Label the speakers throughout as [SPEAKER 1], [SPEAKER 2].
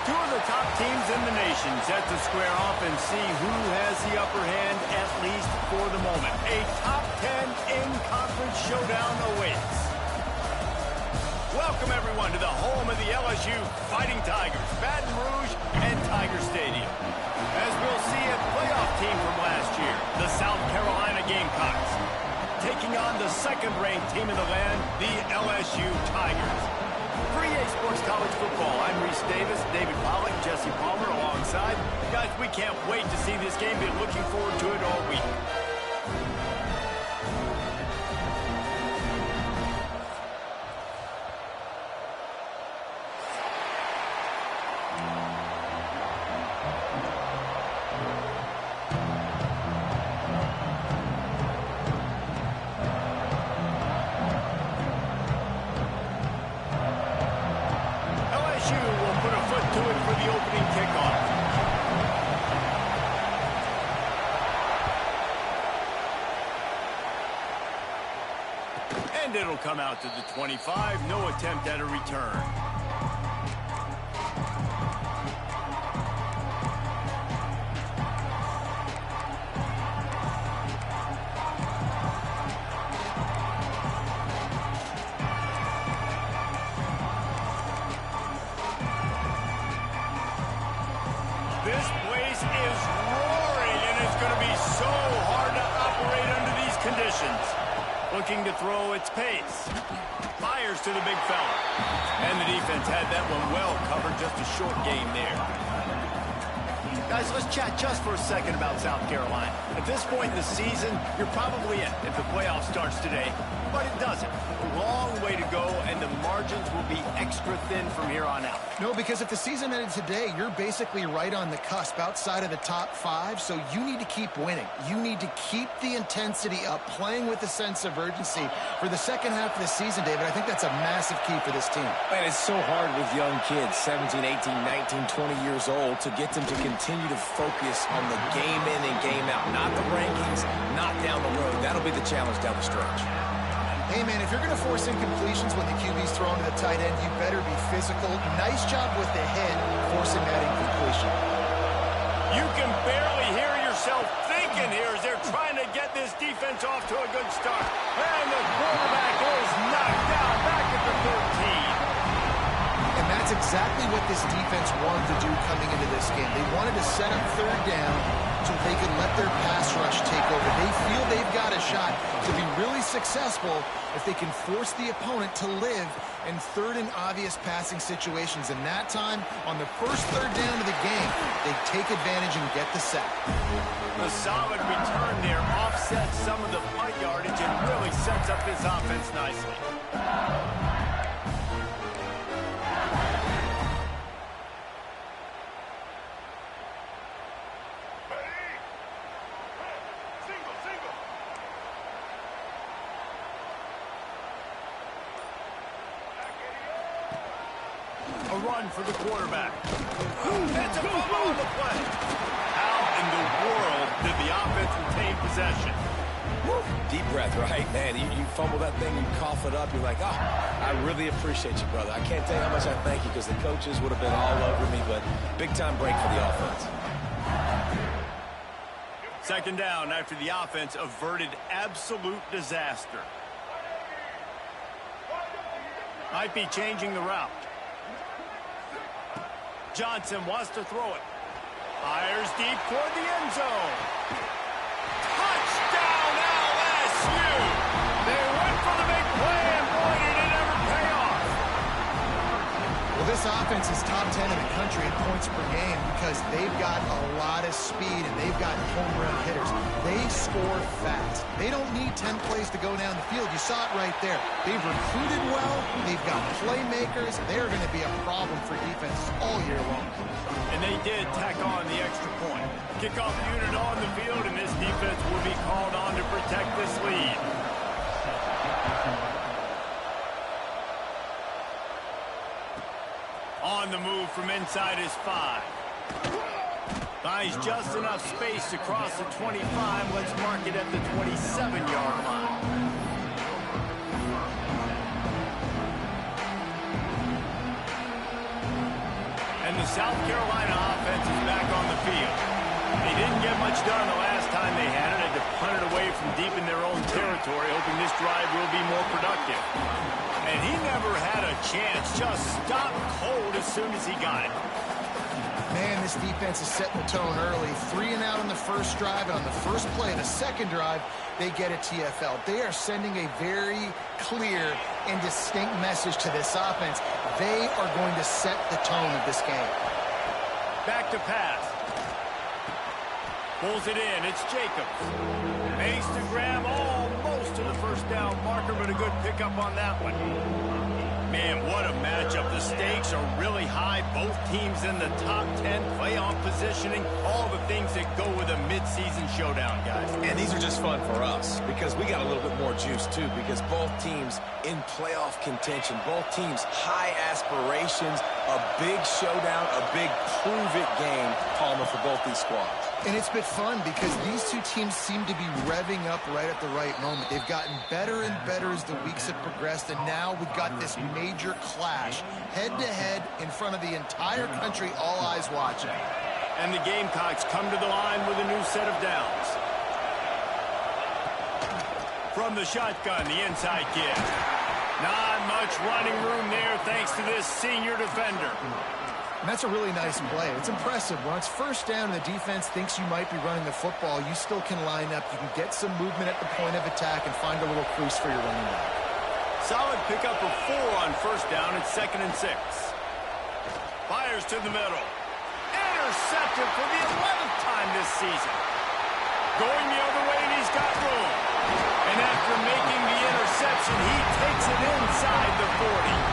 [SPEAKER 1] Two of the top teams in the nation set to square off and see who has the upper hand, at least for the moment. A top 10 in-conference showdown awaits. Welcome, everyone, to the home of the LSU Fighting Tigers, Baton Rouge and Tiger Stadium. As we'll see, a playoff team from last year, the South Carolina Gamecocks, taking on the second-ranked team in the land, the LSU Tigers. For EA Sports College Football, I'm Reese Davis, David Pollock, Jesse Palmer alongside. Guys, we can't wait to see this game. Been looking forward to it all week. And it'll come out to the 25. No attempt at a return. possessions. Looking to throw its pace. Fires to the big fella. And the defense had that one well covered. Just a short game there. Guys, let's chat just for a second about South Carolina. At this point in the season, you're probably in if the playoff starts today, but it doesn't. A long way to go, and the margins will be extra thin from here on out.
[SPEAKER 2] No, because if the season ended today, you're basically right on the cusp outside of the top 5, so you need to keep winning. You need to keep the intensity up, playing with a sense of urgency for the second half of the season, David. I think that's a massive key for this team.
[SPEAKER 3] Man, it's so hard with young kids, 17, 18, 19, 20 years old, to get them to continue to focus on the game in and game out, not the rankings, not down the road. That'll be the challenge down the stretch.
[SPEAKER 2] Hey, man, if you're going to force incompletions when the QB's thrown to the tight end, you better be physical. Nice job with the head forcing that incompletion.
[SPEAKER 1] You can barely hear yourself thinking here as they're trying to get this defense off to a good start. And the quarterback is knocked down back at the 13.
[SPEAKER 2] And that's exactly what this defense wanted to do coming into this game. They wanted to set up third down so they could let their pass rush take over. They feel they've got a shot to be really successful if they can force the opponent to live in third and obvious passing situations. And that time, on the first third down of the game, they take advantage and get the sack.
[SPEAKER 1] The solid return there offsets some of the punt yardage and really sets up this offense nicely. A run for the quarterback. That's a fumble on the play. How in the world did the offense retain possession?
[SPEAKER 3] Woo. Deep breath, right? Man, you fumble that thing, you cough it up, you're like, oh, I really appreciate you, brother. I can't tell you how much I thank you because the coaches would have been all over me, but big-time break for the offense.
[SPEAKER 1] Second down after the offense averted absolute disaster. Might be changing the route. Johnson wants to throw it. Fires deep toward the end zone. Touchdown, LSU! They went for the big play, and boy, did it ever pay off.
[SPEAKER 2] Well, this offense is top 10 in the country in points per game because they've got a lot of speed and they've got home run hitters. They score fast. They don't need 10 plays to go down the field. You saw it right there. They've recruited well. They've got playmakers. They're going to be a problem for defense all year long.
[SPEAKER 1] And they did tack on the extra point. Kickoff unit on the field, and this defense will be called on to protect this lead. On the move from inside his 5. Finds just enough space to cross the 25. Let's mark it at the 27-yard line. And the South Carolina offense is back on the field. They didn't get much done the last time they had it. Had to punt it away from deep in their own territory, hoping this drive will be more productive. And he never had a chance. Just stopped cold as soon as he got it.
[SPEAKER 2] Man, this defense is setting the tone early. 3 and out on the first drive. On the first play of the second drive, they get a TFL. They are sending a very clear and distinct message to this offense. They are going to set the tone of this game.
[SPEAKER 1] Back to pass. Pulls it in. It's Jacobs. Makes to grab almost to the first down marker, but a good pickup on that one. Man, what a matchup. The stakes are really high. Both teams in the top 10, playoff positioning, all the things that go with a midseason showdown, guys.
[SPEAKER 3] And these are just fun for us because we got a little bit more juice, too, because both teams in playoff contention, both teams high aspirations, a big showdown, a big prove-it game, Palmer, for both these squads.
[SPEAKER 2] And it's been fun because these two teams seem to be revving up right at the right moment. They've gotten better and better as the weeks have progressed, and now we've got this major clash, head-to-head in front of the entire country, all eyes watching.
[SPEAKER 1] And the Gamecocks come to the line with a new set of downs. From the shotgun, the inside give. Not much running room there thanks to this senior defender.
[SPEAKER 2] And that's a really nice play. It's impressive. When it's first down and the defense thinks you might be running the football, you still can line up. You can get some movement at the point of attack and find a little crease for your running back.
[SPEAKER 1] Solid pickup of 4 on first down. It's 2nd and 6. Fires to the middle. Intercepted for the 11th time this season. Going the other way, and he's got room. And after making the interception, he takes it inside the 40.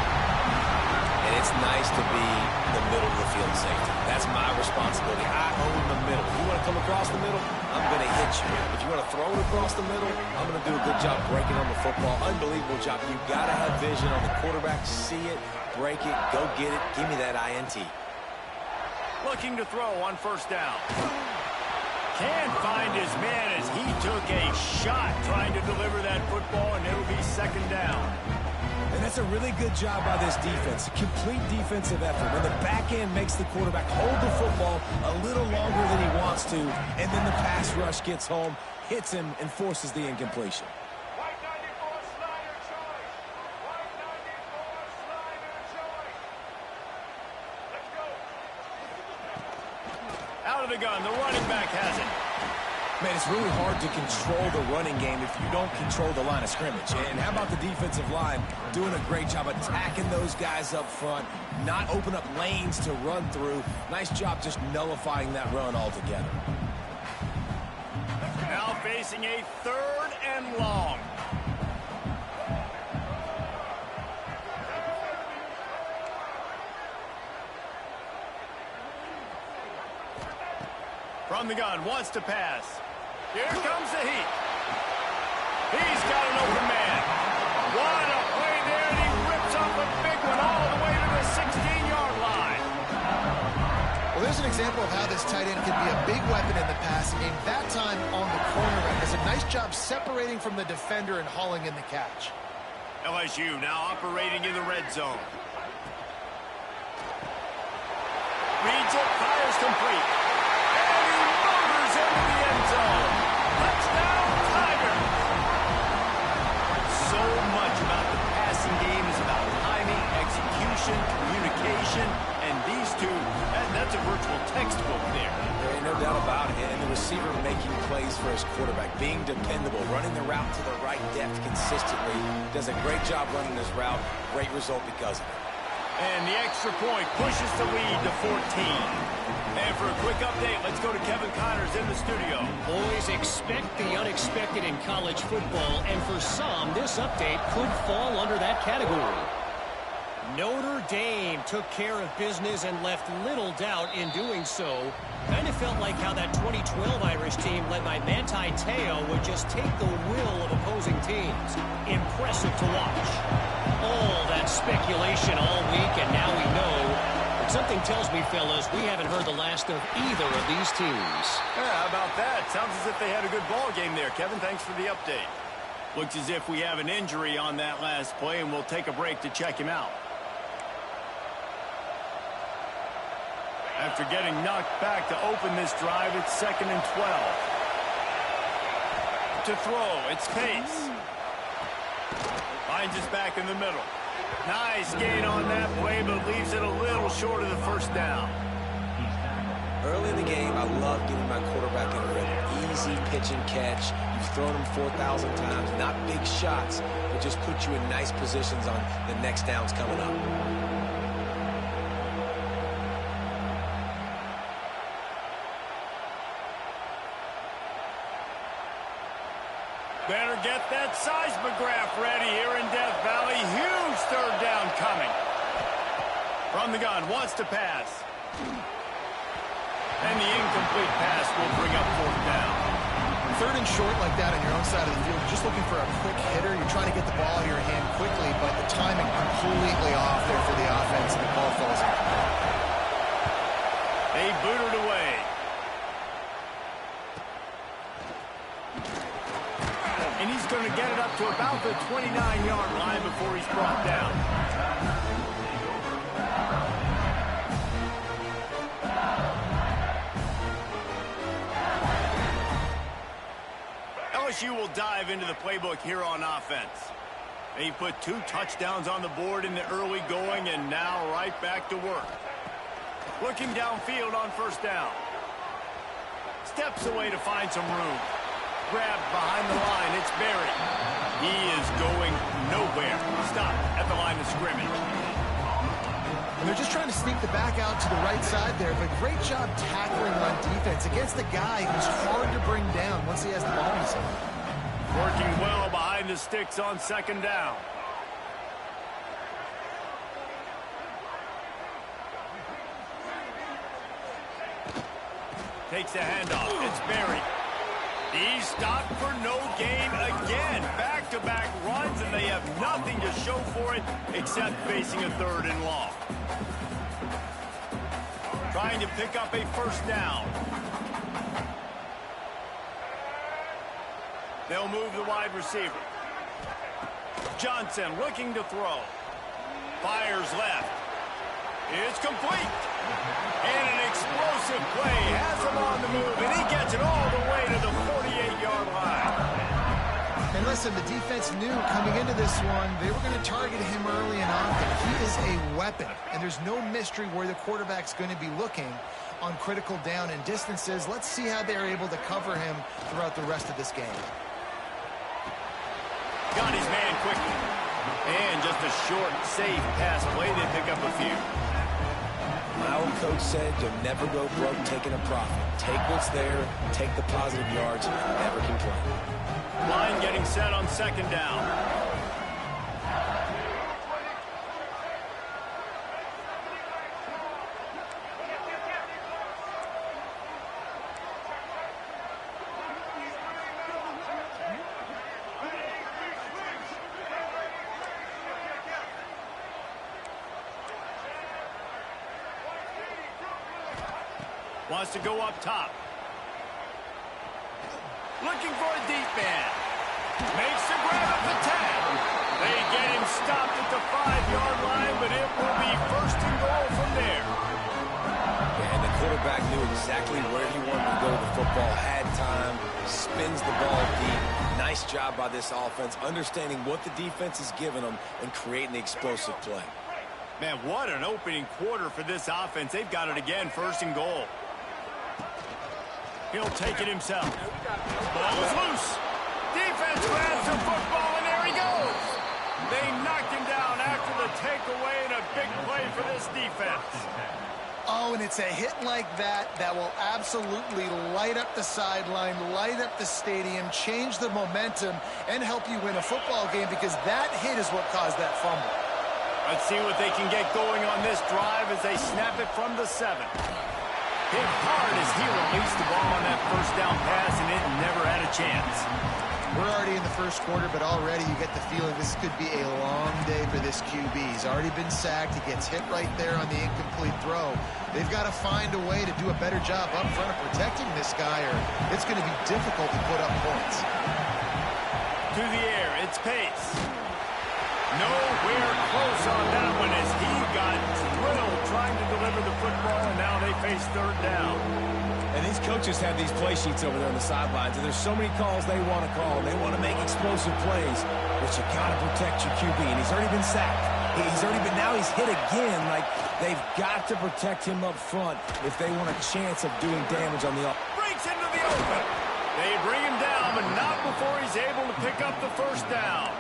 [SPEAKER 3] And it's nice to be the middle of the field safety. That's my responsibility. I own the middle. You want to come across the middle, I'm going to hit you. If you want to throw it across the middle, I'm going to do a good job breaking on the football. Unbelievable job. You've got to have vision on the quarterback. See it, break it, go get it. Give me that INT.
[SPEAKER 1] Looking to throw on first down. Can't find his man as he took a shot trying to deliver that football, and it'll be 2nd down.
[SPEAKER 3] And that's a really good job by this defense. Complete defensive effort. When the back end makes the quarterback hold the football a little longer than he wants to, and then the pass rush gets home, hits him, and forces the incompletion.
[SPEAKER 1] Out of the gun, the running back has it.
[SPEAKER 3] Man, it's really hard to control the running game if you don't control the line of scrimmage. And how about the defensive line doing a great job attacking those guys up front, not open up lanes to run through. Nice job just nullifying that run altogether.
[SPEAKER 1] Now facing a 3rd and long. From the gun, wants to pass. Here comes the heat. He's got an open man. What a play there, and he rips off a big one all the way to the 16-yard line.
[SPEAKER 2] Well, there's an example of how this tight end can be a big weapon in the passing game. That time on the cornerback does a nice job separating from the defender and hauling in the catch.
[SPEAKER 1] LSU now operating in the red zone. Reads it, fires complete. And he motors into the end zone. Touchdown, Tigers! So much about the passing game is about timing, execution, communication, and these two, that's a virtual textbook there.
[SPEAKER 3] There ain't no doubt about it. And the receiver making plays for his quarterback, being dependable, running the route to the right depth consistently. Does a great job running this route. Great result because of it.
[SPEAKER 1] And the extra point pushes the lead to 14. And for a quick update, let's go to Kevin Connors in the studio.
[SPEAKER 4] Boys, expect the unexpected in college football, and for some, this update could fall under that category. Notre Dame took care of business and left little doubt in doing so. Kind of felt like how that 2012 Irish team led by Manti Te'o would just take the will of opposing teams. Impressive to watch. All that speculation all week, and now we know. But something tells me, fellas, we haven't heard the last of either of these teams.
[SPEAKER 1] Yeah, how about that? Sounds as if they had a good ball game there. Kevin, thanks for the update. Looks as if we have an injury on that last play, and we'll take a break to check him out. After getting knocked back to open this drive, it's 2nd and 12. To throw, it's Pace. Finds his back in the middle. Nice gain on that play, but leaves it a little short of the first down.
[SPEAKER 3] Early in the game, I love getting my quarterback in a rhythm. Easy pitch and catch. You've thrown him 4,000 times. Not big shots, but just put you in nice positions on the next downs coming up.
[SPEAKER 1] Better get that seismograph ready here in Death Valley. Huge 3rd down coming. From the gun, wants to pass. And the incomplete pass will bring up 4th down.
[SPEAKER 2] 3rd and short like that on your own side of the field, you're just looking for a quick hitter. You're trying to get the ball out of your hand quickly, but the timing completely off there for the offense, and the ball falls out.
[SPEAKER 1] They booted away. And he's going to get it up to about the 29-yard line before he's brought down. LSU will dive into the playbook here on offense. They put 2 touchdowns on the board in the early going, and now right back to work. Looking downfield on first down. Steps away to find some room. Grabbed behind the line. It's Barry. He is going nowhere. Stop at the line of scrimmage.
[SPEAKER 2] And they're just trying to sneak the back out to the right side there, but great job tackling on defense against a guy who's hard to bring down once he has the ball in his hand.
[SPEAKER 1] Working well behind the sticks on second down. Takes a handoff. It's Barry. He's stopped for no gain again. Back-to-back runs, and they have nothing to show for it except facing a third and long. Trying to pick up a first down. They'll move the wide receiver. Johnson looking to throw. Fires left. It's complete. And an explosive play has him on the move, and he gets it all the way to the 48-yard line.
[SPEAKER 2] And listen, the defense knew coming into this one, they were going to target him early and often. He is a weapon, and there's no mystery where the quarterback's going to be looking on critical down and distances. Let's see how they're able to cover him throughout the rest of this game.
[SPEAKER 1] Got his man quickly. And just a short, safe pass play. They pick up a few.
[SPEAKER 3] My old coach said you'll never go broke taking a profit. Take what's there, take the positive yards, never complain.
[SPEAKER 1] Line getting set on second down. Wants to go up top. Looking for a deep man. Makes the grab at the 10. They get him stopped at the 5-yard line, but it will be first and goal from there.
[SPEAKER 3] Yeah, and the quarterback knew exactly where he wanted to go with the football, had time, spins the ball deep. Nice job by this offense, understanding what the defense is giving them and creating the explosive play.
[SPEAKER 1] Man, what an opening quarter for this offense. They've got it again, first and goal. He'll take it himself. Ball is loose. Defense grabs the football, and there he goes. They knocked him down after the takeaway, and a big play for this defense.
[SPEAKER 2] Oh, and it's a hit like that that will absolutely light up the sideline, light up the stadium, change the momentum, and help you win a football game, because that hit is what caused that fumble.
[SPEAKER 1] Let's see what they can get going on this drive as they snap it from the 7. Hit hard as he released the ball on that first down pass, and it never had a chance.
[SPEAKER 2] We're already in the first quarter, but already you get the feeling this could be a long day for this QB. He's already been sacked. He gets hit right there on the incomplete throw. They've got to find a way to do a better job up front of protecting this guy, or it's going to be difficult to put up points.
[SPEAKER 1] To the air, it's Pace. Nowhere close on that one as he got drilled trying to deliver the football, and now they face third down.
[SPEAKER 3] And these coaches have these play sheets over there on the sidelines, and there's so many calls they want to call. They want to make explosive plays, but you got to protect your QB, and he's already been sacked. Now he's hit again. Like, they've got to protect him up front if they want a chance of doing damage on the offense.
[SPEAKER 1] Breaks into the open. They bring him down, but not before he's able to pick up the first down.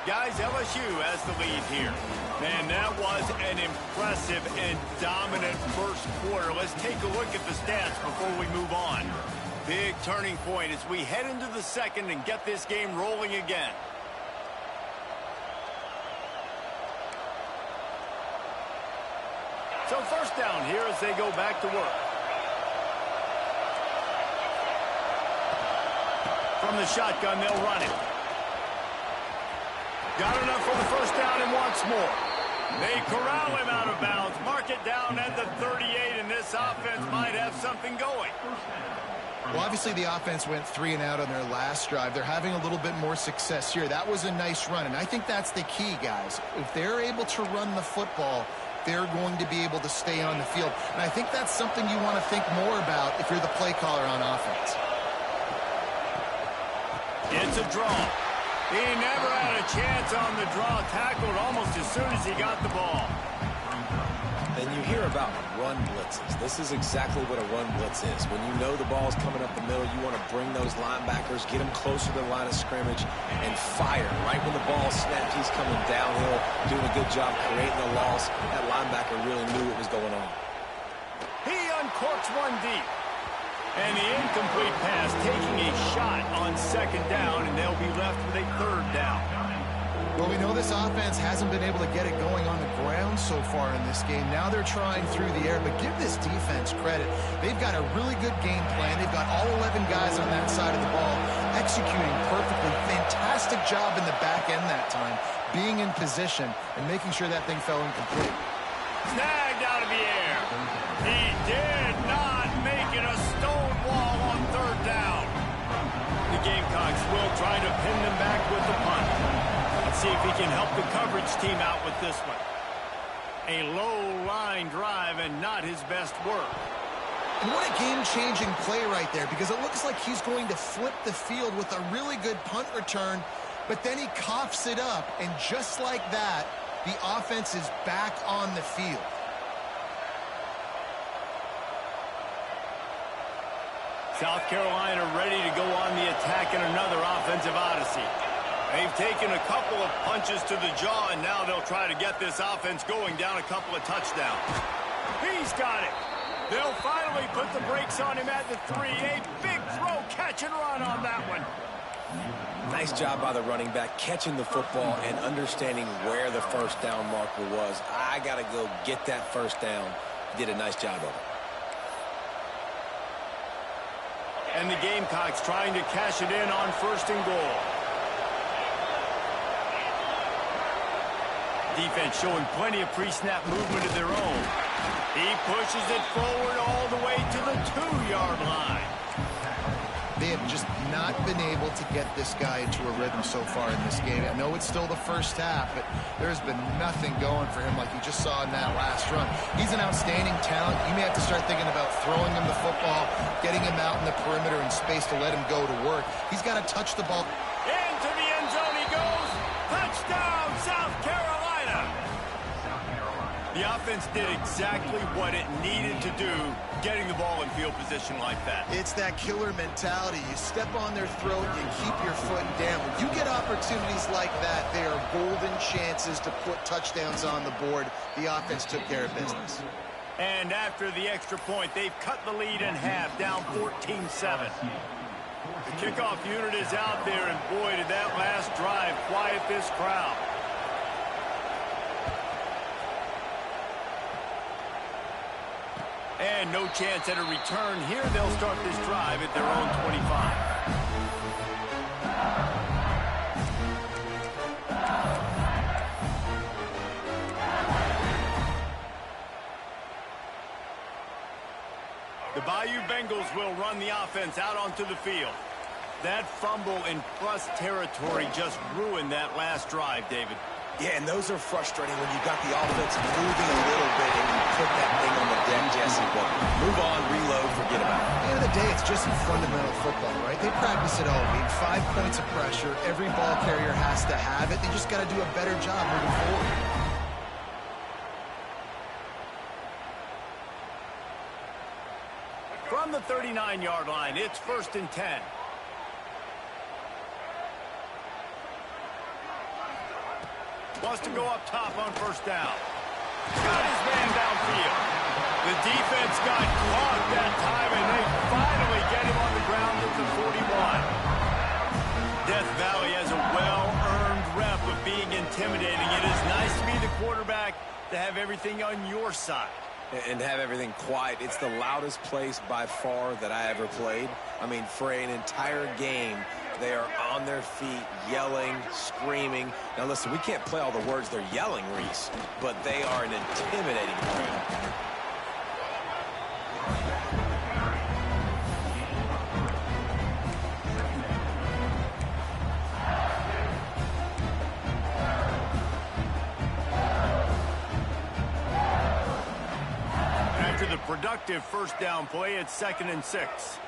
[SPEAKER 1] Guys, LSU has the lead here. Man, that was an impressive and dominant first quarter. Let's take a look at the stats before we move on. Big turning point as we head into the second and get this game rolling again. So first down here as they go back to work. From the shotgun, they'll run it. Got enough for the first down and wants more. They corral him out of bounds. Mark it down at the 38, and this offense might have something going.
[SPEAKER 2] Well, obviously the offense went 3 and out on their last drive. They're having a little bit more success here. That was a nice run, and I think that's the key, guys. If they're able to run the football, they're going to be able to stay on the field. And I think that's something you want to think more about if you're the play caller on offense.
[SPEAKER 1] It's a draw. He never had a chance on the draw. Tackled almost as soon as he got the ball.
[SPEAKER 3] And you hear about run blitzes. This is exactly what a run blitz is. When you know the ball's coming up the middle, you want to bring those linebackers, get them closer to the line of scrimmage, and fire. Right when the ball snapped, he's coming downhill, doing a good job creating a loss. That linebacker really knew what was going on.
[SPEAKER 1] He uncorks one deep. And the incomplete pass taking a shot on second down, and they'll be left with a third down.
[SPEAKER 2] Well, we know this offense hasn't been able to get it going on the ground so far in this game. Now they're trying through the air, but give this defense credit. They've got a really good game plan. They've got all 11 guys on that side of the ball executing perfectly. Fantastic job in the back end that time, being in position and making sure that thing fell incomplete.
[SPEAKER 1] Snagged out of the air. He did not make it a stone wall on third down. The Gamecocks will try to pin them back with the punt. Let's see if he can help the coverage team out with this one. A low line drive and not his best work.
[SPEAKER 2] And what a game-changing play right there, because it looks like he's going to flip the field with a really good punt return, but then he coughs it up, and just like that, the offense is back on the field.
[SPEAKER 1] South Carolina ready to go on the attack in another offensive odyssey. They've taken a couple of punches to the jaw, and now they'll try to get this offense going down a couple of touchdowns. He's got it. They'll finally put the brakes on him at the 3. A big throw, catch and run on that one.
[SPEAKER 3] Nice job by the running back, catching the football and understanding where the first down marker was. I got to go get that first down. He did a nice job of it.
[SPEAKER 1] And the Gamecocks trying to cash it in on first and goal. Defense showing plenty of pre-snap movement of their own. He pushes it forward all the way to the 2-yard line.
[SPEAKER 2] They have just not been able to get this guy into a rhythm so far in this game. I know it's still the first half, but there's been nothing going for him like you just saw in that last run. He's an outstanding talent. You may have to start thinking about throwing him the football, getting him out in the perimeter in space to let him go to work. He's got to touch the ball.
[SPEAKER 1] Into the end zone he goes. Touchdown, South Carolina. The offense did exactly what it needed to do, getting the ball in field position like that.
[SPEAKER 2] It's that killer mentality. You step on their throat, you keep your foot down. When you get opportunities like that, they are golden chances to put touchdowns on the board. The offense took care of business.
[SPEAKER 1] And after the extra point, they've cut the lead in half, down 14-7. The kickoff unit is out there, and boy, did that last drive quiet this crowd. And no chance at a return here. They'll start this drive at their own 25. The Bayou Bengals will run the offense out onto the field. That fumble in plus territory just ruined that last drive, David.
[SPEAKER 3] Yeah, and those are frustrating when you got the offense moving a little bit and you put that thing on the deck, Jesse. But move on, reload, forget about it.
[SPEAKER 2] At the end of the day, it's just fundamental football, right? They practice it all week. 5 points of pressure. Every ball carrier has to have it. They just got to do a better job moving forward.
[SPEAKER 1] From the 39-yard line, it's 1st and 10. Wants to go up top on first down. Got his man downfield. The defense got caught that time, and they finally get him on the ground at the 41. Death Valley has a well-earned rep of being intimidating. It is nice to be the quarterback, to have everything on your side.
[SPEAKER 3] And have everything quiet. It's the loudest place by far that I ever played. I mean, for an entire game, they are on their feet, yelling, screaming. Now, listen, we can't play all the words they're yelling, Reese, but they are an intimidating crowd.
[SPEAKER 1] productive first down play at 2nd and 6.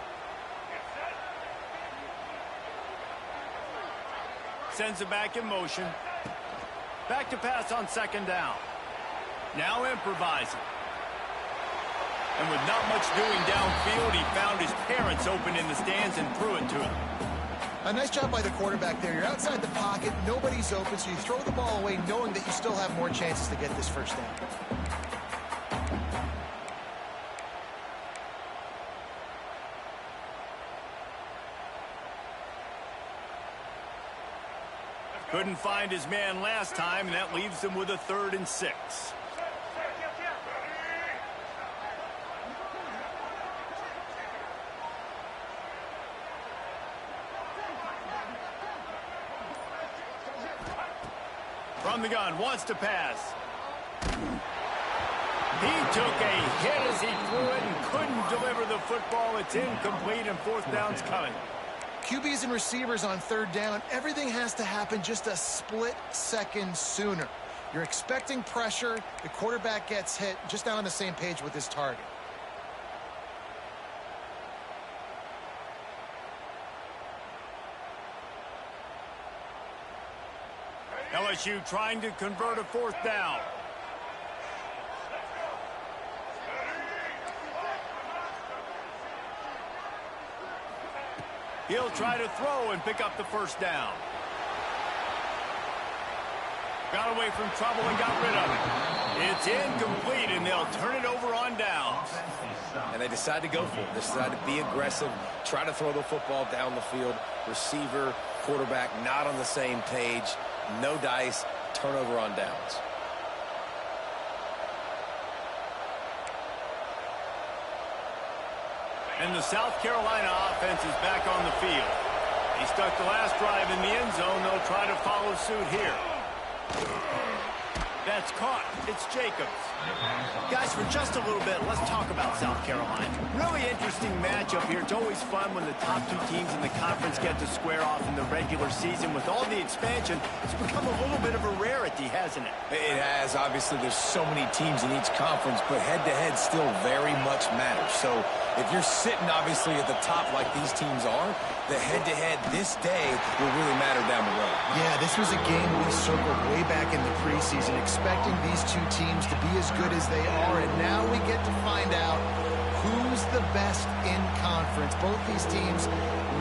[SPEAKER 1] Sends it back in motion. Back to pass on 2nd down. Now improvising. And with not much doing downfield, he found his parents open in the stands and threw it to him.
[SPEAKER 2] A nice job by the quarterback there. You're outside the pocket, nobody's open, so you throw the ball away knowing that you still have more chances to get this first down.
[SPEAKER 1] Couldn't find his man last time, and that leaves him with a 3rd and 6. From the gun, wants to pass. He took a hit as he threw it and couldn't deliver the football. It's incomplete, and 4th down's coming.
[SPEAKER 2] QBs and receivers on 3rd down, everything has to happen just a split second sooner. You're expecting pressure, the quarterback gets hit, just not on the same page with his target.
[SPEAKER 1] LSU trying to convert a 4th down. He'll try to throw and pick up the 1st down. Got away from trouble and got rid of it. It's incomplete, and they'll turn it over on downs.
[SPEAKER 3] And they decide to go for it. They decide to be aggressive, try to throw the football down the field. Receiver, quarterback not on the same page. No dice, turnover on downs.
[SPEAKER 1] And the South Carolina offense is back on the field. He stuck the last drive in the end zone. They'll try to follow suit here. That's caught. It's Jacobs.
[SPEAKER 4] Guys, for just a little bit, let's talk about South Carolina.
[SPEAKER 1] Really interesting matchup here. It's always fun when the top 2 teams in the conference get to square off in the regular season. With all the expansion, it's become a little bit of a rarity, hasn't it?
[SPEAKER 3] It has. Obviously, there's so many teams in each conference, but head-to-head still very much matters. So if you're sitting, obviously, at the top like these teams are, the head-to-head this day will really matter down the road.
[SPEAKER 2] Yeah, this was a game we circled way back in the preseason, expecting these 2 teams to be as good as they are, and now we get to find out who's the best in conference. Both these teams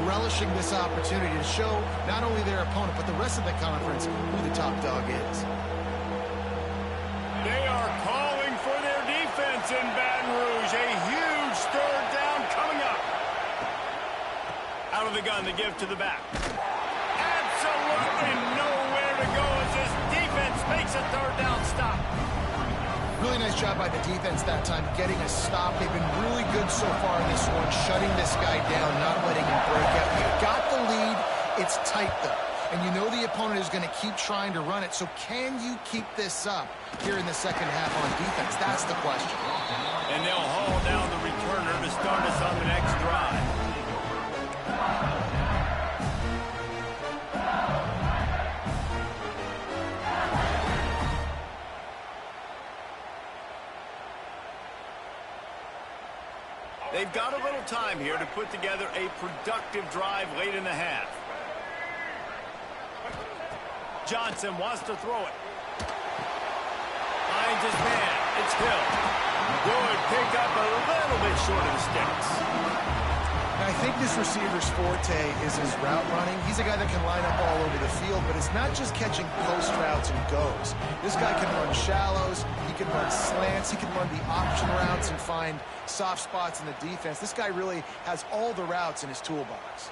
[SPEAKER 2] relishing this opportunity to show not only their opponent, but the rest of the conference who the top dog is.
[SPEAKER 1] They are calling for their defense in Baton Rouge. A huge 3rd down coming up. Out of the gun, the give to the back. Absolutely nowhere to go as this defense makes a 3rd down stop.
[SPEAKER 2] Really nice job by the defense that time, getting a stop. They've been really good so far in this one, shutting this guy down, not letting him break out. You've got the lead. It's tight, though. And you know the opponent is going to keep trying to run it. So can you keep this up here in the second half on defense? That's the question.
[SPEAKER 1] And they'll haul down the returner to start us on the next drive. They've got a little time here to put together a productive drive late in the half. Johnson wants to throw it. Finds his man. It's Hill. Good pick up, a little bit short of the sticks.
[SPEAKER 2] I think this receiver's forte is his route running. He's a guy that can line up all over the field, but it's not just catching post routes and goes. This guy can run shallows, he can run slants, he can run the option routes and find soft spots in the defense. This guy really has all the routes in his toolbox.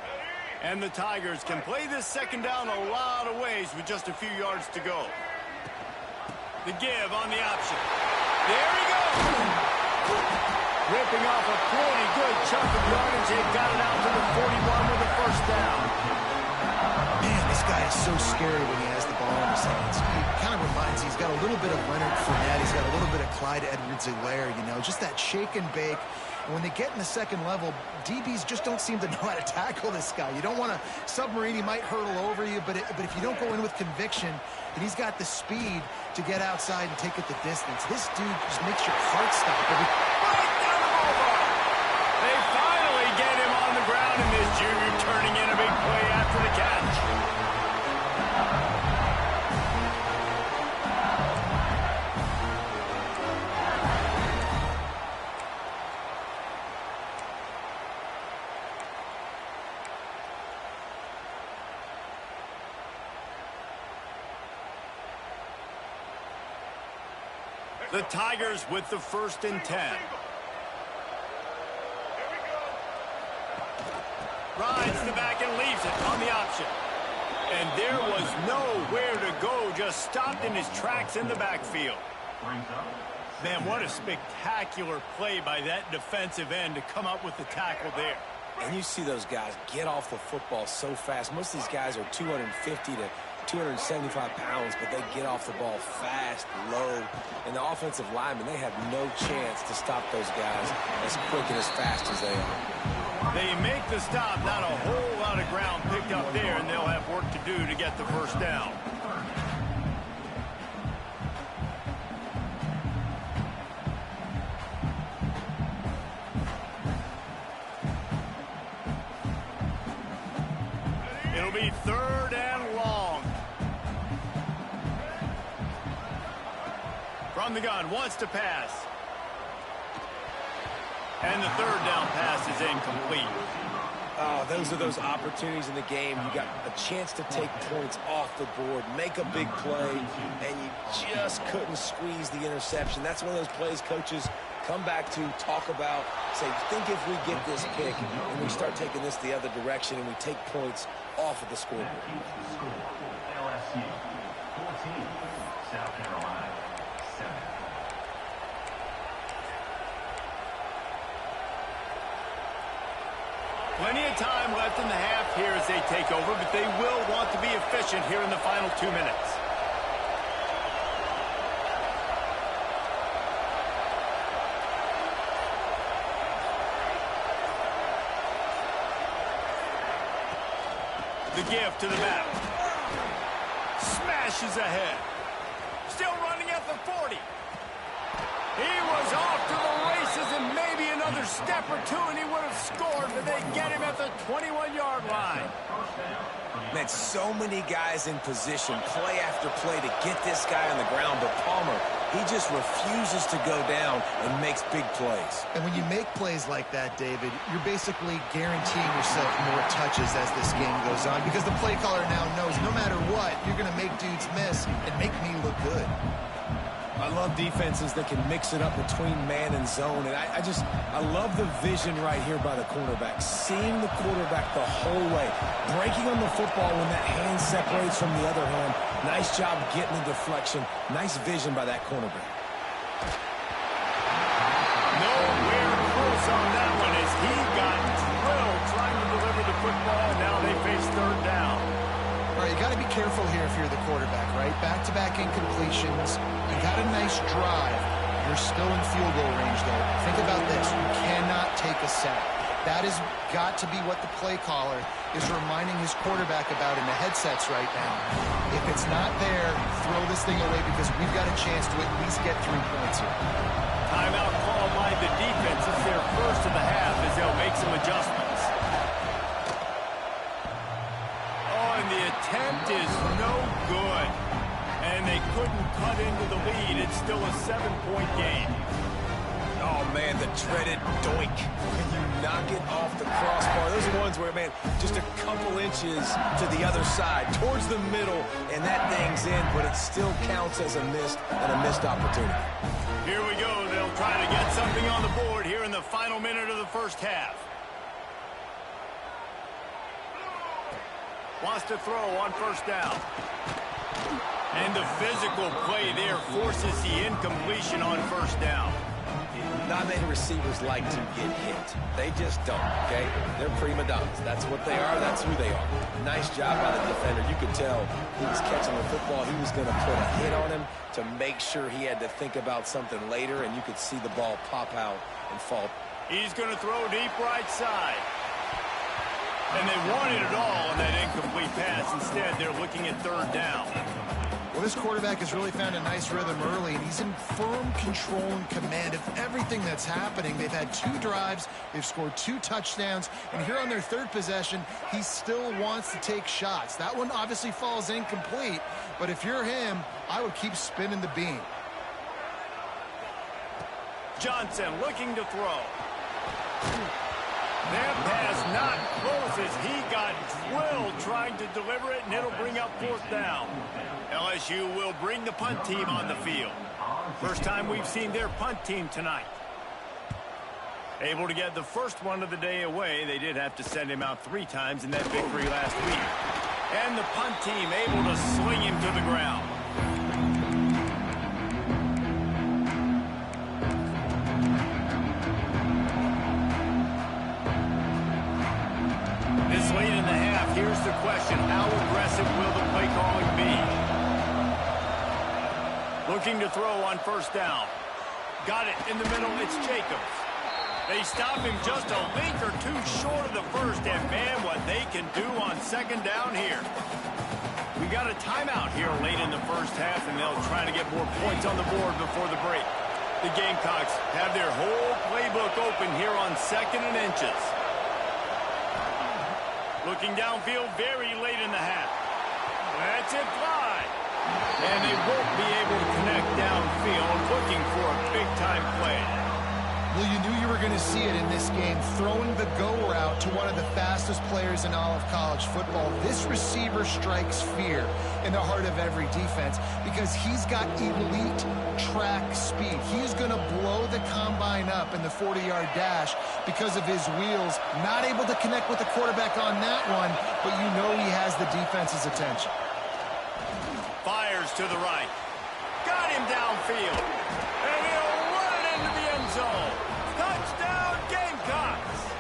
[SPEAKER 1] And the Tigers can play this 2nd down a lot of ways with just a few yards to go. The give on the option. There he goes! Ripping off a pretty good chunk of yardage. They got it out to the 41 with the 1st down.
[SPEAKER 2] Man, this guy is so scary when he has the ball in his hands. He kind of reminds me, he's got a little bit of Leonard Fournette. He's got a little bit of Clyde Edwards-Helaire, you know, just that shake and bake. And when they get in the second level, DBs just don't seem to know how to tackle this guy. You don't want to submarine. He might hurdle over you, but if you don't go in with conviction, and he's got the speed to get outside and take it the distance. This dude just makes your heart stop.
[SPEAKER 1] Right down the The Tigers with the 1st and 10. Rides the back and leaves it on the option. And there was nowhere to go, just stopped in his tracks in the backfield. Man, what a spectacular play by that defensive end to come up with the tackle there.
[SPEAKER 3] And you see those guys get off the football so fast. Most of these guys are 250 to 275 pounds, but they get off the ball fast, low. And the offensive linemen, they have no chance to stop those guys as quick and as fast as they are.
[SPEAKER 1] They make the stop, not a whole lot of ground picked up there, and they'll have work to do to get the 1st down. It'll be 3rd and long. From the gun, wants to pass. And the 3rd down pass is incomplete.
[SPEAKER 3] Oh, those are those opportunities in the game. You got a chance to take points off the board, make a big play, and you just couldn't squeeze the interception. That's one of those plays coaches come back to, talk about, say, think if we get this pick and we start taking this the other direction and we take points off of the scoreboard.
[SPEAKER 5] LSU 14, South Carolina 7.
[SPEAKER 1] Plenty of time left in the half here as they take over, but they will want to be efficient here in the final 2 minutes. The give to the back. Smashes ahead. Still running at the 40. He was off to the races and maybe another step or two and he would have scored, but they get him at the 21-yard line.
[SPEAKER 3] Man, so many guys in position, play after play to get this guy on the ground, but Palmer, he just refuses to go down and makes big plays.
[SPEAKER 2] And when you make plays like that, David, you're basically guaranteeing yourself more touches as this game goes on because the play caller now knows no matter what, you're going to make dudes miss and make me look good.
[SPEAKER 3] I love defenses that can mix it up between man and zone, and I love the vision right here by the cornerback, seeing the quarterback the whole way, breaking on the football when that hand separates from the other hand. Nice job getting the deflection. Nice vision by that cornerback.
[SPEAKER 1] Nowhere close on that one as he got drilled trying to deliver the football, and now they face 3rd down.
[SPEAKER 2] All right, you got to be careful here if you're the quarterback, right? Back-to-back incompletions. You got a nice drive. You're still in field goal range, though. Think about this. You cannot take a sack. That has got to be what the play caller is reminding his quarterback about in the headsets right now. If it's not there, throw this thing away because we've got a chance to at least get 3 points here.
[SPEAKER 1] Timeout called by the defense. It's their first of the half as they'll make some adjustments. Oh, and the attempt is no good. And they couldn't cut into the lead. It's still a 7-point game.
[SPEAKER 3] Oh, man, the dreaded doink. When you knock it off the crossbar. Those are ones where, man, just a couple inches to the other side, towards the middle, and that thing's in, but it still counts as a missed opportunity.
[SPEAKER 1] Here we go. They'll try to get something on the board here in the final minute of the first half. Wants to throw on 1st down. And the physical play there forces the incompletion on 1st down.
[SPEAKER 3] Not many receivers like to get hit. They just don't, okay? They're prima donnas. That's what they are. That's who they are. Nice job by the defender. You could tell he was catching the football. He was going to put a hit on him to make sure he had to think about something later, and you could see the ball pop out and fall.
[SPEAKER 1] He's going to throw deep right side. And they wanted it all on that incomplete pass. Instead, they're looking at 3rd down.
[SPEAKER 2] Well, this quarterback has really found a nice rhythm early, and he's in firm control and command of everything that's happening. They've had 2 drives. They've scored 2 touchdowns. And here on their 3rd possession, he still wants to take shots. That one obviously falls incomplete, but if you're him, I would keep spinning the beam.
[SPEAKER 1] Johnson looking to throw. That pass not close as he got drilled trying to deliver it, and it'll bring up 4th down. LSU will bring the punt team on the field. First time we've seen their punt team tonight. Able to get the first one of the day away. They did have to send him out 3 times in that victory last week. And the punt team able to sling him to the ground. This late in the half, here's the question. How aggressive will the play calling be? Looking to throw on first down. Got it in the middle. It's Jacobs. They stop him just a link or 2 short of the first, and man, what they can do on second down here. We got a timeout here late in the first half, and they'll try to get more points on the board before the break. The Gamecocks have their whole playbook open here on 2nd and inches. Looking downfield very late in the half. That's it, fly. And they won't be able to connect downfield, looking for a big-time play.
[SPEAKER 2] Well, you knew you were going to see it in this game, throwing the go route to one of the fastest players in all of college football. This receiver strikes fear in the heart of every defense because he's got elite track speed. He's going to blow the combine up in the 40-yard dash because of his wheels. Not able to connect with the quarterback on that one, but you know he has the defense's attention.
[SPEAKER 1] Fires to the right. Got him downfield. And he'll run it into the end zone. Touchdown, Gamecocks!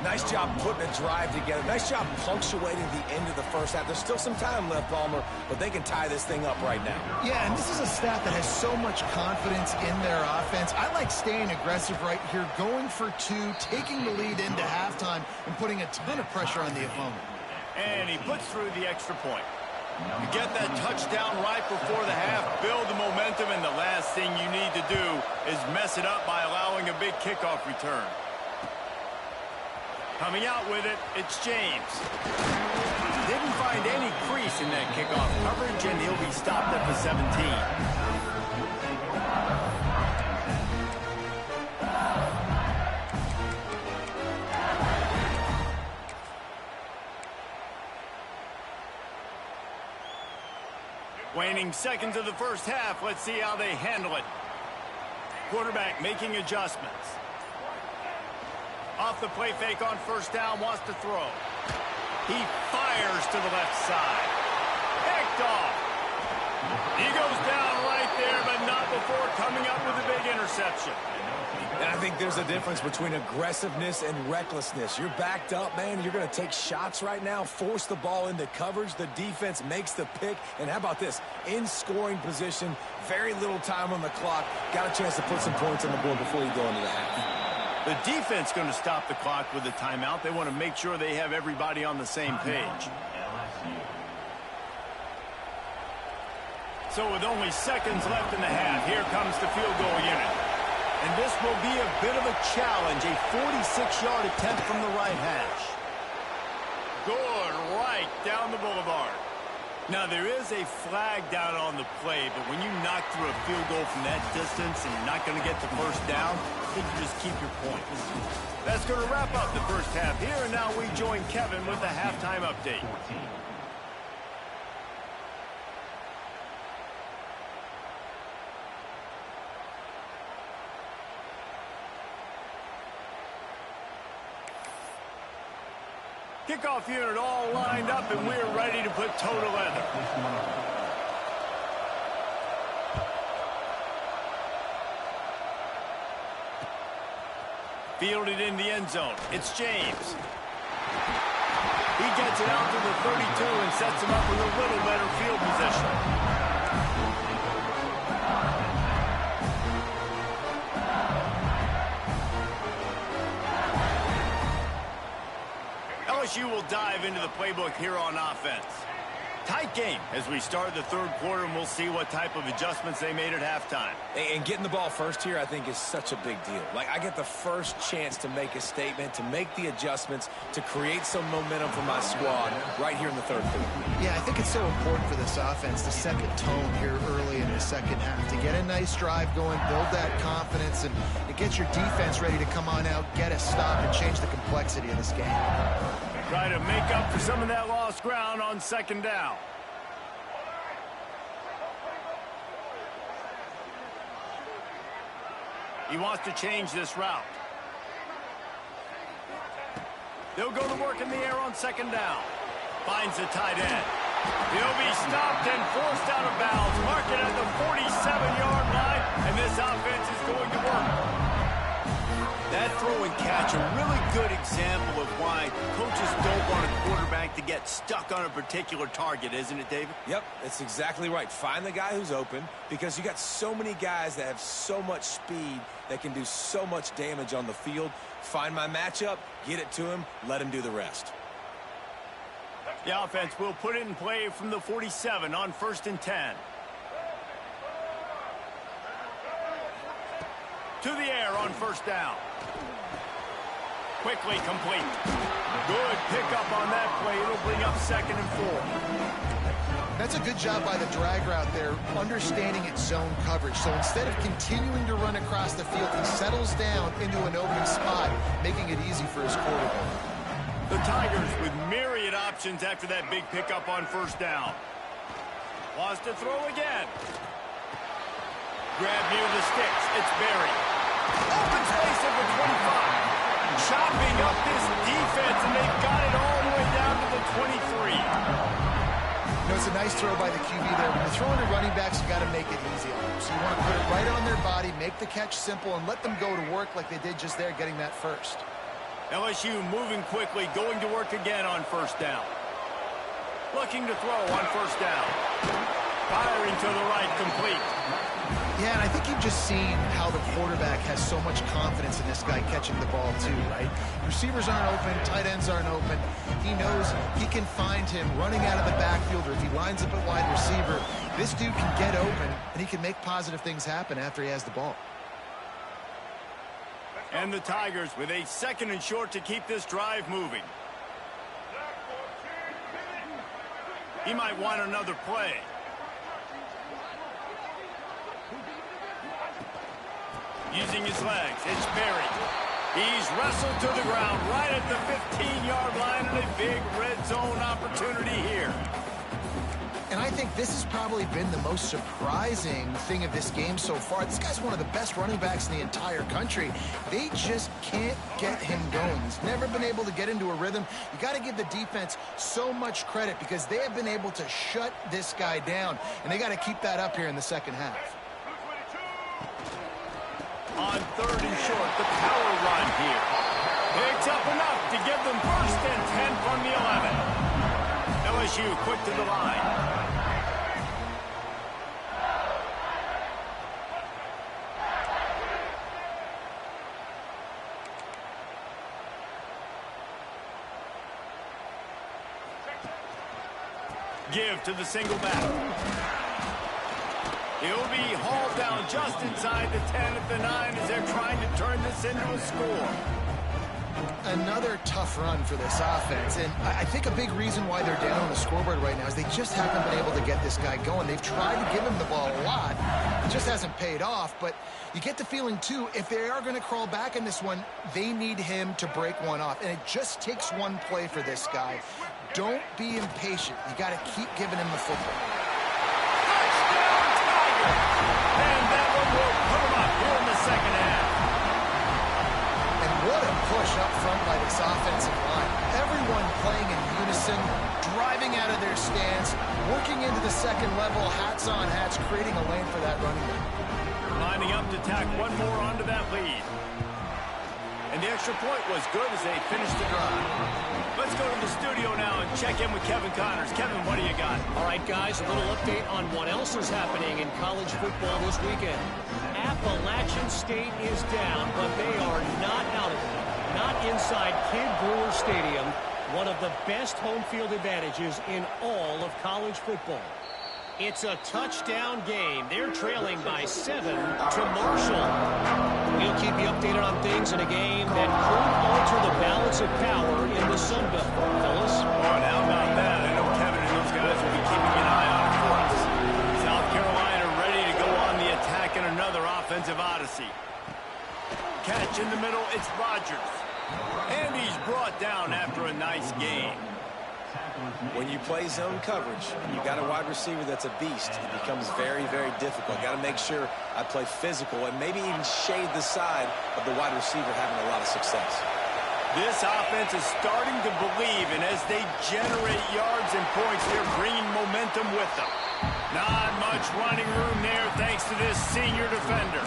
[SPEAKER 3] Nice job putting a drive together. Nice job punctuating the end of the first half. There's still some time left, Palmer, but they can tie this thing up right now.
[SPEAKER 2] Yeah, and this is a staff that has so much confidence in their offense. I like staying aggressive right here, going for 2, taking the lead into halftime, and putting a ton of pressure on the opponent.
[SPEAKER 1] And he puts through the extra point. You get that touchdown right before the half, build the momentum, and the last thing you need to do is mess it up by allowing a big kickoff return. Coming out with it, it's James. Didn't find any crease in that kickoff coverage, and he'll be stopped at the 17. Waning seconds of the first half. Let's see how they handle it. Quarterback making adjustments. Off the play fake on first down, wants to throw. He fires to the left side. Picked off. He goes down right there, but not before coming up with a big interception.
[SPEAKER 3] And I think there's a difference between aggressiveness and recklessness. You're backed up, man. You're going to take shots right now, force the ball into coverage. The defense makes the pick. And how about this? In scoring position, very little time on the clock. Got a chance to put some points on the board before you go into the half.
[SPEAKER 1] The defense going to stop the clock with a timeout. They want to make sure they have everybody on the same page. So with only seconds left in the half, here comes the field goal unit. And this will be a bit of a challenge, a 46-yard attempt from the right hash. Good, right down the boulevard. Now, there is a flag down on the play, but when you knock through a field goal from that distance and you're not going to get the first down, I think you just keep your point. That's going to wrap up the first half here, and now we join Kevin with the halftime update. Kickoff unit all lined up, and we're ready to put toe to leather. Fielded in the end zone. It's James. He gets it out to the 32 and sets him up with a little better field position. LSU will dive into the playbook here on offense. Tight game as we start the third quarter, and we'll see what type of adjustments they made at halftime.
[SPEAKER 3] And getting the ball first here, I think, is such a big deal. Like, I get the first chance to make a statement, to make the adjustments, to create some momentum for my squad right here in the third quarter.
[SPEAKER 2] Yeah, I think it's so important for this offense to set the tone here early in the second half, to get a nice drive going, build that confidence, and get your defense ready to come on out, get a stop, and change the complexity of this game.
[SPEAKER 1] Try to make up for some of that lost ground on second down. He wants to change this route. They'll go to work in the air on second down. Finds the tight end. He'll be stopped and forced out of bounds. Mark it at the 47-yard line, and this offense is going to work. That throw and catch, a really good example of why coaches don't want a quarterback to get stuck on a particular target, isn't it, David?
[SPEAKER 3] Yep, that's exactly right. Find the guy who's open, because you got so many guys that have so much speed that can do so much damage on the field. Find my matchup, get it to him, let him do the rest.
[SPEAKER 1] The offense will put it in play from the 47 on 1st and 10. To the air on 1st down. Quickly complete. Good pickup on that play. It'll bring up 2nd and 4.
[SPEAKER 2] That's a good job by the drag route there, understanding its zone coverage. So instead of continuing to run across the field, he settles down into an open spot, making it easy for his quarterback.
[SPEAKER 1] The Tigers with myriad options after that big pickup on 1st down. Wants to throw again. Grab near the sticks. It's buried. Open space at the 25. Chopping up this defense, and they've got it all the way down to the 23.
[SPEAKER 2] You know, it's a nice throw by the QB there. When you're throwing to running backs, you got to make it easy on them. So you want to put it right on their body, make the catch simple, and let them go to work like they did just there, getting that first.
[SPEAKER 1] LSU moving quickly, going to work again on 1st down. Looking to throw on 1st down. Firing to the right, complete.
[SPEAKER 2] Yeah, and I think you've just seen how the quarterback has so much confidence in this guy catching the ball too, right? Receivers aren't open, tight ends aren't open. He knows he can find him running out of the backfield, or if he lines up at wide receiver, this dude can get open, and he can make positive things happen after he has the ball.
[SPEAKER 1] And the Tigers with a 2nd and short to keep this drive moving. He might want another play. Using his legs, it's buried. He's wrestled to the ground right at the 15-yard line, and a big red zone opportunity here.
[SPEAKER 2] And I think this has probably been the most surprising thing of this game so far. This guy's one of the best running backs in the entire country. They just can't get him going. He's never been able to get into a rhythm. You got to give the defense so much credit, because they have been able to shut this guy down, and they got to keep that up here in the second half.
[SPEAKER 1] On 3rd and short, the power run here. Picks up enough to give them 1st and 10 from the 11. LSU quick to the line. Give to the single back. He'll be hauled down just inside the 10 at the 9 as they're trying to turn this into a score.
[SPEAKER 2] Another tough run for this offense, and I think a big reason why they're down on the scoreboard right now is they just haven't been able to get this guy going. They've tried to give him the ball a lot. It just hasn't paid off, but you get the feeling, too, if they are going to crawl back in this one, they need him to break one off, and it just takes one play for this guy. Don't be impatient. You got to keep giving him the football.
[SPEAKER 1] And that one will put him up here in the second half.
[SPEAKER 2] And what a push up front by this offensive line. Everyone playing in unison, driving out of their stance, working into the second level, hats on hats, creating a lane for that running back.
[SPEAKER 1] Lining up to tack one more onto that lead. And the extra point was good as they finished the drive. Let's go to the studio now and check in with Kevin Connors. Kevin, what do you got?
[SPEAKER 4] All right, guys, a little update on what else is happening in college football this weekend. Appalachian State is down, but they are not out of it. Not inside Kid Brewer Stadium, one of the best home field advantages in all of college football. It's a touchdown game. They're trailing by 7 to Marshall. We'll keep you updated on things in a game that could alter the balance of power in the Sun Belt, fellas.
[SPEAKER 1] Oh, and how about that? I know Kevin and those guys will be keeping an eye on it for us. South Carolina ready to go on the attack in another offensive odyssey. Catch in the middle, it's Rodgers. And he's brought down after a nice game.
[SPEAKER 3] When you play zone coverage and you got a wide receiver that's a beast, it becomes very, very difficult. Got to make sure I play physical and maybe even shade the side of the wide receiver having a lot of success.
[SPEAKER 1] This offense is starting to believe, and as they generate yards and points, they're bringing momentum with them. Not much running room there thanks to this senior defender.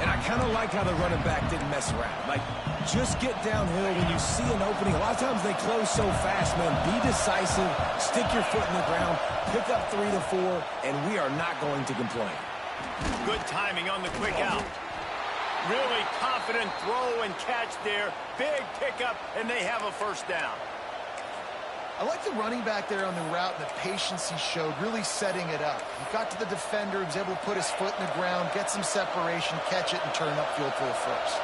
[SPEAKER 3] And I kind of like how the running back didn't mess around. Like, just get downhill when you see an opening. A lot of times they close so fast, man. Be decisive, stick your foot in the ground, pick up 3 to 4, and we are not going to complain.
[SPEAKER 1] Good timing on the quick out. Really confident throw and catch there. Big pickup, and they have a first down.
[SPEAKER 2] I like the running back there on the route and the patience he showed, really setting it up. He got to the defender, he was able to put his foot in the ground, get some separation, catch it, and turn upfield for the first.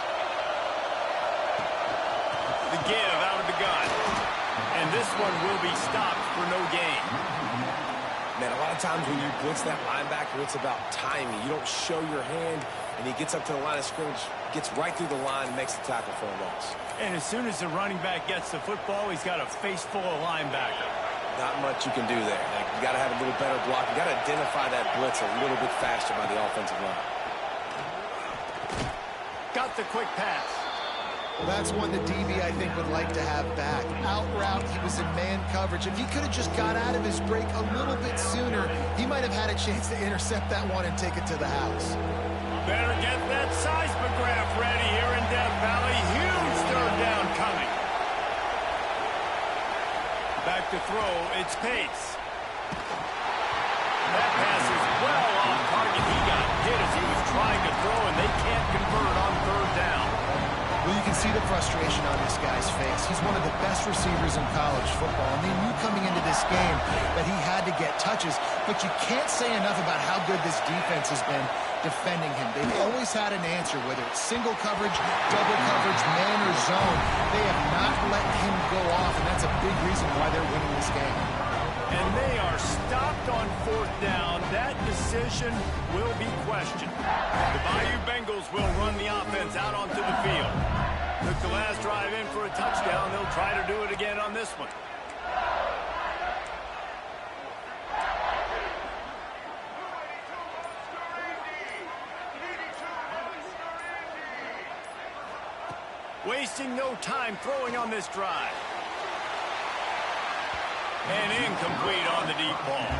[SPEAKER 1] The give out of the gun. And this one will be stopped for no gain.
[SPEAKER 3] Man, a lot of times when you blitz that linebacker, it's about timing. You don't show your hand, and he gets up to the line of scrimmage, gets right through the line, and makes the tackle for a loss.
[SPEAKER 1] And as soon as the running back gets the football, he's got a face full of linebacker.
[SPEAKER 3] Not much you can do there. Like, you got to have a little better block. You got to identify that blitz a little bit faster by the offensive line.
[SPEAKER 1] Got the quick pass.
[SPEAKER 2] Well, that's one the DB, I think, would like to have back. Out route, he was in man coverage. If he could have just got out of his break a little bit sooner, he might have had a chance to intercept that one and take it to the house.
[SPEAKER 1] Better get that seismograph ready here in Death Valley. Huge third down coming. Back to throw, it's Pace. That pass is well off target. He got hit as he was trying to throw, and they can't convert on third down.
[SPEAKER 2] Well, you can see the frustration on this guy's face. He's one of the best receivers in college football, and they knew coming into this game that he had to get touches, but you can't say enough about how good this defense has been defending him. They've always had an answer, whether it's single coverage, double coverage, man or zone. They have not let him go off, and that's a big reason why they're winning this game.
[SPEAKER 1] And they are stopped on fourth down. That decision will be questioned. The Bayou Bengals will run the offense out onto the field. Took the last drive in for a touchdown. They'll try to do it again on this one. Wasting no time throwing on this drive. And incomplete on the deep ball.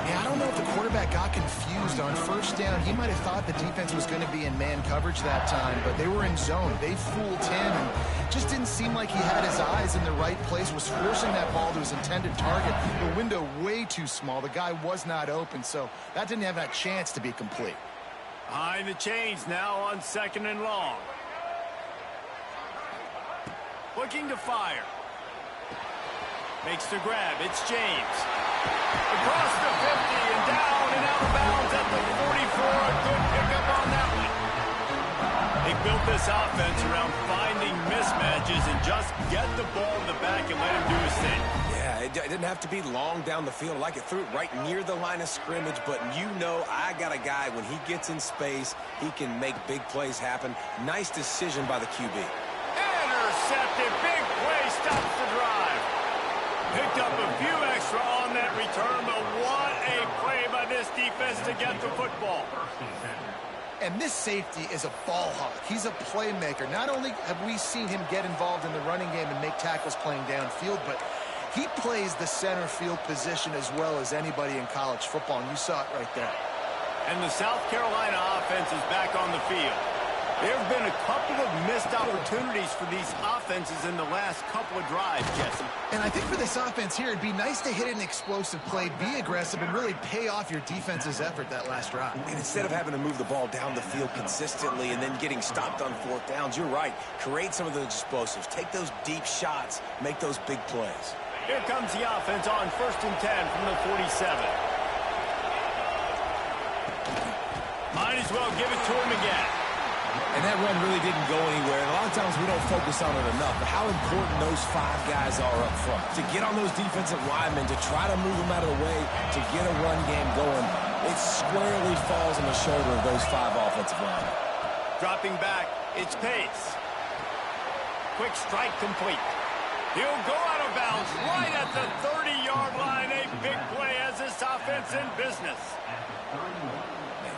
[SPEAKER 2] Yeah, I don't know if the quarterback got confused on first down. He might have thought the defense was going to be in man coverage that time, but they were in zone. They fooled him and just didn't seem like he had his eyes in the right place, was forcing that ball to his intended target. The window way too small. The guy was not open, so that didn't have that chance to be complete.
[SPEAKER 1] Behind the chains now on second and long. Looking to fire. Makes the grab. It's James. Across the 50 and down and out of bounds at the 44. A good pickup on that one. They built this offense around finding mismatches and just get the ball in the back and let him do his thing.
[SPEAKER 3] Yeah, it didn't have to be long down the field. I like it, threw it right near the line of scrimmage, but you know I got a guy, when he gets in space, he can make big plays happen. Nice decision by the QB.
[SPEAKER 1] Intercepted. Big play stops the drive. Picked up a few extra on that return, but what a play by this defense to get the football.
[SPEAKER 2] And this safety is a ball hawk. He's a playmaker. Not only have we seen him get involved in the running game and make tackles playing downfield, but he plays the center field position as well as anybody in college football, and you saw it right there.
[SPEAKER 1] And the South Carolina offense is back on the field. There have been a couple of missed opportunities for these offenses in the last couple of drives, Jesse.
[SPEAKER 2] And I think for this offense here, it'd be nice to hit an explosive play, be aggressive, and really pay off your defense's effort that last drive.
[SPEAKER 3] And instead of having to move the ball down the field consistently and then getting stopped on fourth downs, you're right. Create some of those explosives. Take those deep shots. Make those big plays.
[SPEAKER 1] Here comes the offense on 1st and 10 from the 47. Might as well give it to him again.
[SPEAKER 3] And that run really didn't go anywhere. And a lot of times we don't focus on it enough. But how important those 5 guys are up front. To get on those defensive linemen, to try to move them out of the way, to get a run game going, it squarely falls on the shoulder of those 5 offensive linemen.
[SPEAKER 1] Dropping back, it's Pace. Quick strike complete. He'll go out of bounds right at the 30-yard line. A big play as this offense in business.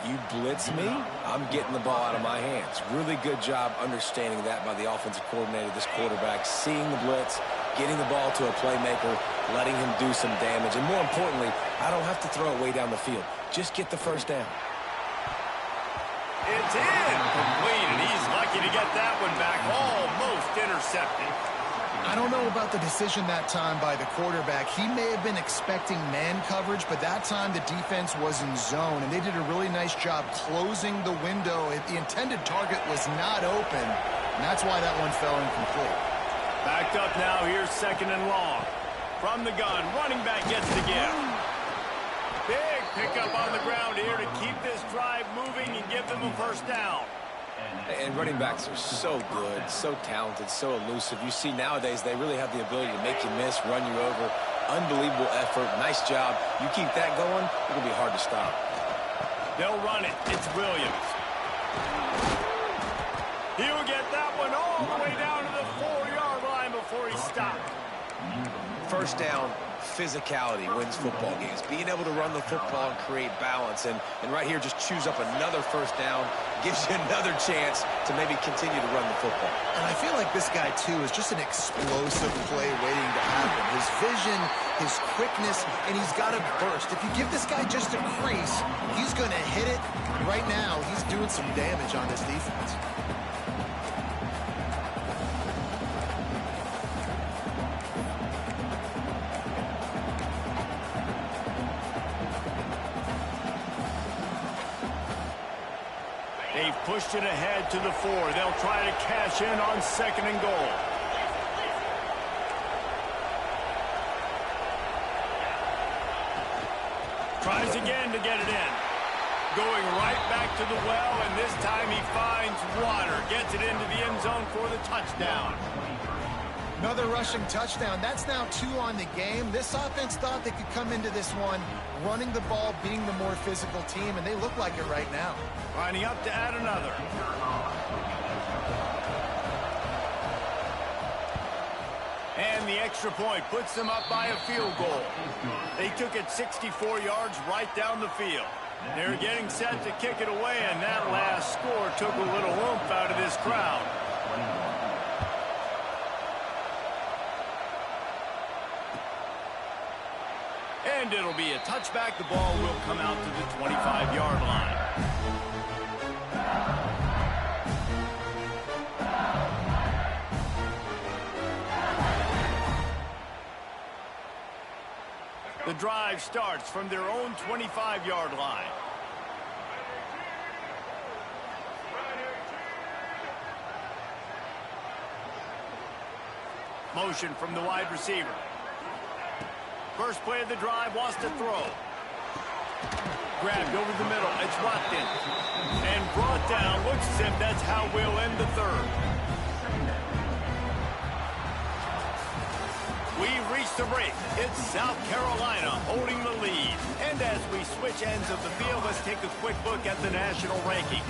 [SPEAKER 3] You blitz me, I'm getting the ball out of my hands. Really good job understanding that by the offensive coordinator, this quarterback, seeing the blitz, getting the ball to a playmaker, letting him do some damage. And more importantly, I don't have to throw it way down the field. Just get the first down.
[SPEAKER 1] It's incomplete, and he's lucky to get that one back. Almost intercepted.
[SPEAKER 2] I don't know about the decision that time by the quarterback. He may have been expecting man coverage, but that time the defense was in zone, and they did a really nice job closing the window. The intended target was not open, and that's why that one fell incomplete.
[SPEAKER 1] Backed up now. Here's second and long. From the gun, running back gets the give. Big pickup on the ground here to keep this drive moving and give them a first down.
[SPEAKER 3] And running backs are so good, so talented, so elusive. You see nowadays they really have the ability to make you miss, run you over. Unbelievable effort. Nice job. You keep that going, it'll be hard to stop.
[SPEAKER 1] They'll run it. It's Williams. He'll get that one all the way down to the 4-yard line before he stopped.
[SPEAKER 3] First down, physicality wins football games. Being able to run the football and create balance. And right here, just choose up another first down. Gives you another chance to maybe continue to run the football.
[SPEAKER 2] And I feel like this guy, too, is just an explosive play waiting to happen. His vision, his quickness, and he's got a burst. If you give this guy just a crease, he's going to hit it. Right now, he's doing some damage on this defense.
[SPEAKER 1] They've pushed it ahead to the 4. They'll try to cash in on second and goal. Tries again to get it in. Going right back to the well, and this time he finds water. Gets it into the end zone for the touchdown.
[SPEAKER 2] Another rushing touchdown. That's now 2 on the game. This offense thought they could come into this one running the ball, being the more physical team, and they look like it right now.
[SPEAKER 1] Lining up to add another. And the extra point puts them up by a field goal. They took it 64 yards right down the field. They're getting set to kick it away, and that last score took a little oomph out of this crowd. And it'll be a touchback. The ball will come out to the 25-yard line. The drive starts from their own 25-yard line. Motion from the wide receiver. First play of the drive, wants to throw. Grabbed over the middle. It's Watkins. And brought down. Looks as if that's how we'll end the third. We've reached the break. It's South Carolina holding the lead. And as we switch ends of the field, let's take a quick look at the national rankings.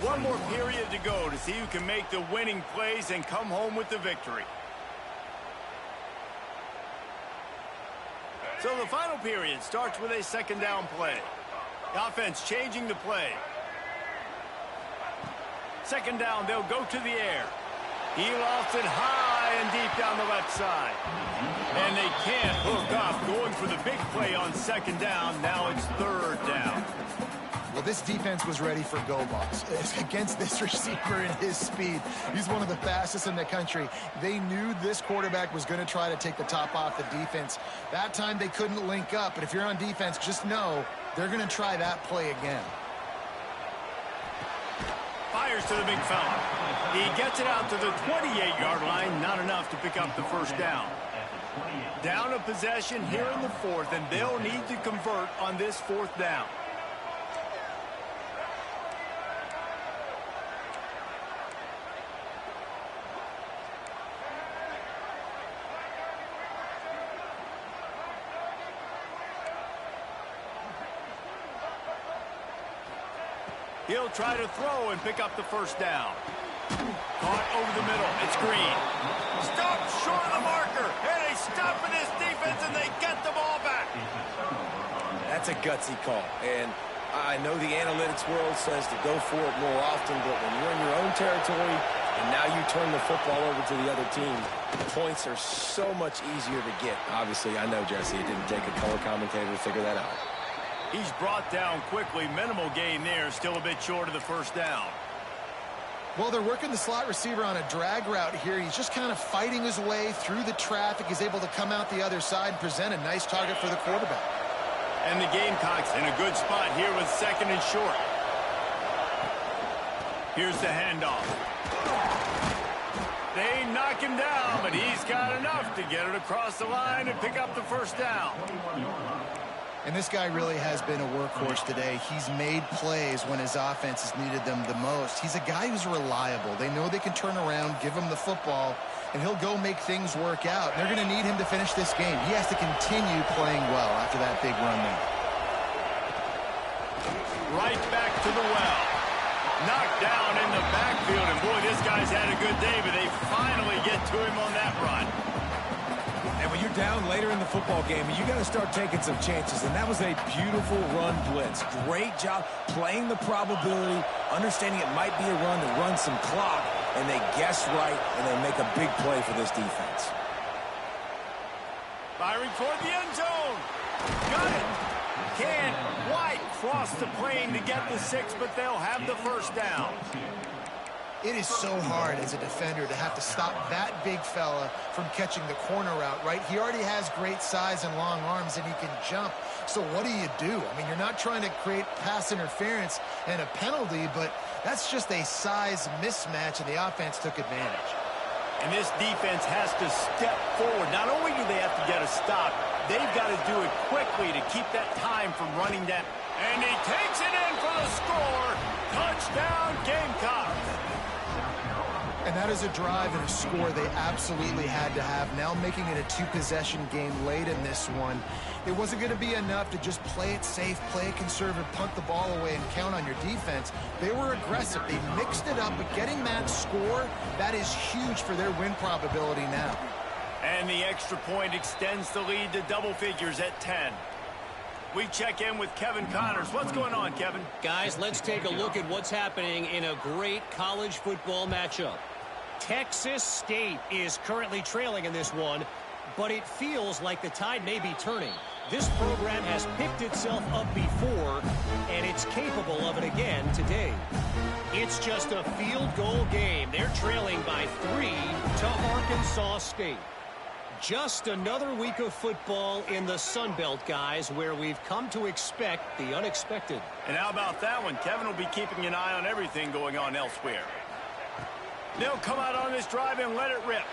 [SPEAKER 1] One more period to go to see who can make the winning plays and come home with the victory. So the final period starts with a second down play. The offense changing the play. Second down, they'll go to the air. He lofts it high and deep down the left side. And they can't hook up, going for the big play on second down. Now it's third down.
[SPEAKER 2] Well, this defense was ready for go balls against this receiver and his speed. He's one of the fastest in the country. They knew this quarterback was going to try to take the top off the defense. That time they couldn't link up, but if you're on defense, just know they're going to try that play again.
[SPEAKER 1] Fires to the big fella. He gets it out to the 28-yard line. Not enough to pick up the first down. Down a possession here in the fourth, and they'll need to convert on this fourth down. He'll try to throw and pick up the first down. Caught over the middle. It's Green. Stopped short of the marker.
[SPEAKER 3] That's a gutsy call. And I know the analytics world says to go for it more often, but when you're in your own territory and now you turn the football over to the other team, points are so much easier to get. Obviously, I know, Jesse, it didn't take a color commentator to figure that out.
[SPEAKER 1] He's brought down quickly. Minimal gain there. Still a bit short of the first down.
[SPEAKER 2] Well, they're working the slot receiver on a drag route here. He's just kind of fighting his way through the traffic. He's able to come out the other side and present a nice target for the quarterback.
[SPEAKER 1] And the Gamecocks in a good spot here with 2nd and short. Here's the handoff. They knock him down, but he's got enough to get it across the line and pick up the first down.
[SPEAKER 2] And this guy really has been a workhorse today. He's made plays when his offense has needed them the most. He's a guy who's reliable. They know they can turn around, give him the football, and he'll go make things work out. They're going to need him to finish this game. He has to continue playing well after that big run there.
[SPEAKER 1] Right back to the well. Knocked down in the backfield, and boy, this guy's had a good day, but they finally get to him on that run.
[SPEAKER 3] And when you're down later in the football game, you got to start taking some chances, and that was a beautiful run blitz. Great job playing the probability, understanding it might be a run to run some clock, and they guess right, and they make a big play for this defense.
[SPEAKER 1] Firing toward the end zone. Got it. Can't quite cross the plane to get the 6, but they'll have the first down.
[SPEAKER 2] It is so hard as a defender to have to stop that big fella from catching the corner route, right? He already has great size and long arms, and he can jump. So what do? I mean, you're not trying to create pass interference and a penalty, but that's just a size mismatch, and the offense took advantage.
[SPEAKER 1] And this defense has to step forward. Not only do they have to get a stop, they've got to do it quickly to keep that time from running down. And he takes it in for the score. Touchdown, Gamecocks.
[SPEAKER 2] And that is a drive and a score they absolutely had to have. Now making it a 2-possession game late in this one. It wasn't going to be enough to just play it safe, play it conservative, punt the ball away, and count on your defense. They were aggressive. They mixed it up, but getting that score, that is huge for their win probability now.
[SPEAKER 1] And the extra point extends the lead to double figures at 10. We check in with Kevin Connors. What's going on, Kevin?
[SPEAKER 4] Guys, let's take a look at what's happening in a great college football matchup. Texas State is currently trailing in this one, but it feels like the tide may be turning. This program has picked itself up before, and it's capable of it again today. It's just a field goal game. They're trailing by 3 to Arkansas State. Just another week of football in the Sun Belt, guys, where we've come to expect the unexpected.
[SPEAKER 1] And how about that one? Kevin will be keeping an eye on everything going on elsewhere. They'll come out on this drive and let it rip.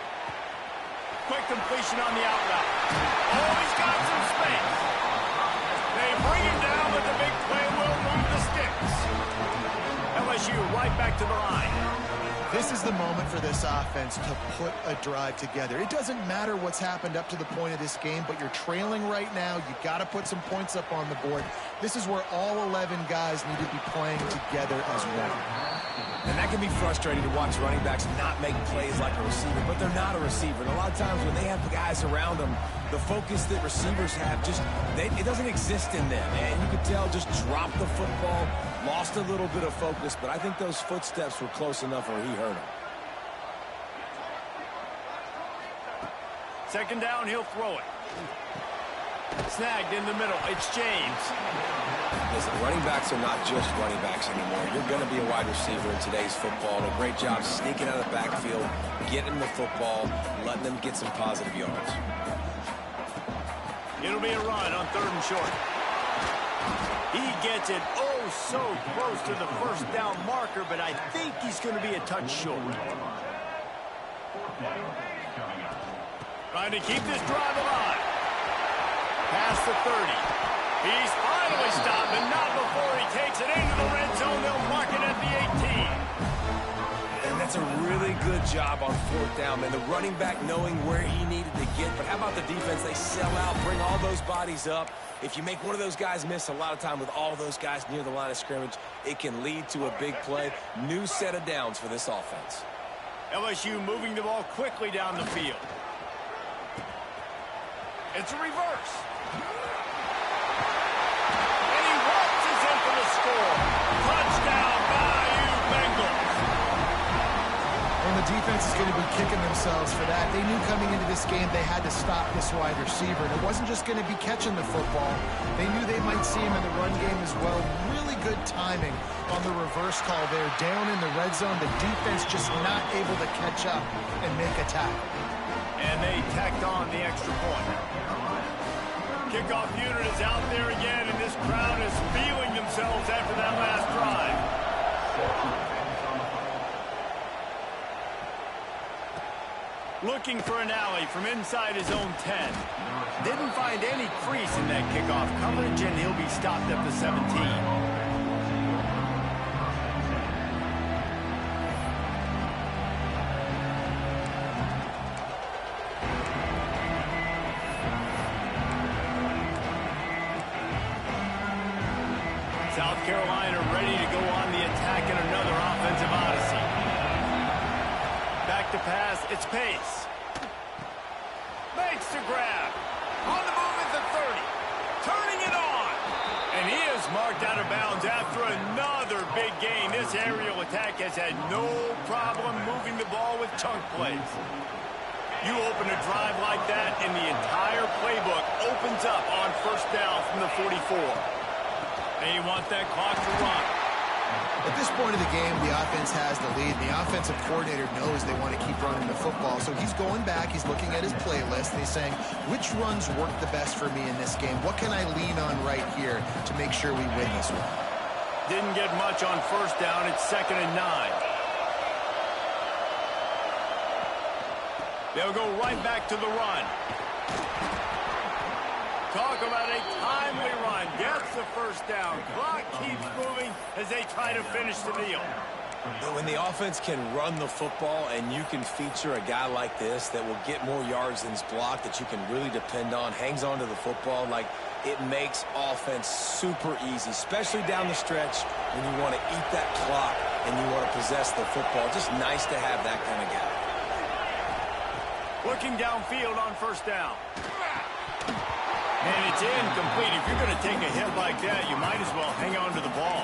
[SPEAKER 1] Quick completion on the out route. Oh, he's got some space. They bring him down, but the big play will move the sticks. LSU right back to the line.
[SPEAKER 2] This is the moment for this offense to put a drive together. It doesn't matter what's happened up to the point of this game, but you're trailing right now. You got to put some points up on the board. This is where all 11 guys need to be playing together as one.
[SPEAKER 3] And that can be frustrating to watch running backs not make plays like a receiver, but they're not a receiver. And a lot of times when they have guys around them, the focus that receivers have it doesn't exist in them. And you could tell just dropped the football, lost a little bit of focus, but I think those footsteps were close enough where he heard them.
[SPEAKER 1] Second down, he'll throw it. Snagged in the middle. It's James.
[SPEAKER 3] Listen, running backs are not just running backs anymore. You're going to be a wide receiver in today's football. And a great job sneaking out of the backfield, getting the football, letting them get some positive yards.
[SPEAKER 1] It'll be a run on 3rd and short. He gets it so close to the first down marker, but I think he's going to be a touch short. Trying to keep this drive alive. Past the 30. He's finally stopped, and not before he takes it into the red zone. They'll mark it at the 18.
[SPEAKER 3] And that's a really good job on 4th down, man. The running back knowing where he needed to get. But how about the defense? They sell out, bring all those bodies up. If you make one of those guys miss, a lot of time with all those guys near the line of scrimmage, it can lead to a big play. New set of downs for this offense.
[SPEAKER 1] LSU moving the ball quickly down the field. It's a reverse. score. Touchdown, Bayou Bengals.
[SPEAKER 2] And the defense is going to be kicking themselves for that. They knew coming into this game they had to stop this wide receiver. And it wasn't just going to be catching the football. They knew they might see him in the run game as well. Really good timing on the reverse call there. Down in the red zone, the defense just not able to catch up and make a tackle.
[SPEAKER 1] And they tacked on the extra point. Kickoff unit is out there again, and this crowd is feeling themselves after that last drive. Looking for an alley from inside his own 10. Didn't find any crease in that kickoff coverage, and he'll be stopped at the 17. South Carolina ready to go on the attack in another offensive odyssey. Back to pass, it's Pace. Makes the grab. On the move at the 30. Turning it on. And he is marked out of bounds after another big gain. This aerial attack has had no problem moving the ball with chunk plays. You open a drive like that, and the entire playbook opens up on first down from the 44. They want that clock to run.
[SPEAKER 2] At this point of the game, the offense has the lead. The offensive coordinator knows they want to keep running the football, so he's going back, he's looking at his playlist, and he's saying, which runs work the best for me in this game? What can I lean on right here to make sure we win this one?
[SPEAKER 1] Didn't get much on first down. It's 2nd and 9. They'll go right back to the run. Talk about a timely run. Gets the first down. Clock keeps moving as they try to finish the deal.
[SPEAKER 3] When the offense can run the football and you can feature a guy like this that will get more yards than his block, that you can really depend on, hangs on to the football, like it makes offense super easy, especially down the stretch when you want to eat that clock and you want to possess the football. Just nice to have that kind of guy.
[SPEAKER 1] Looking downfield on first down. And it's incomplete. If you're going to take a hit like that, you might as well hang on to the ball.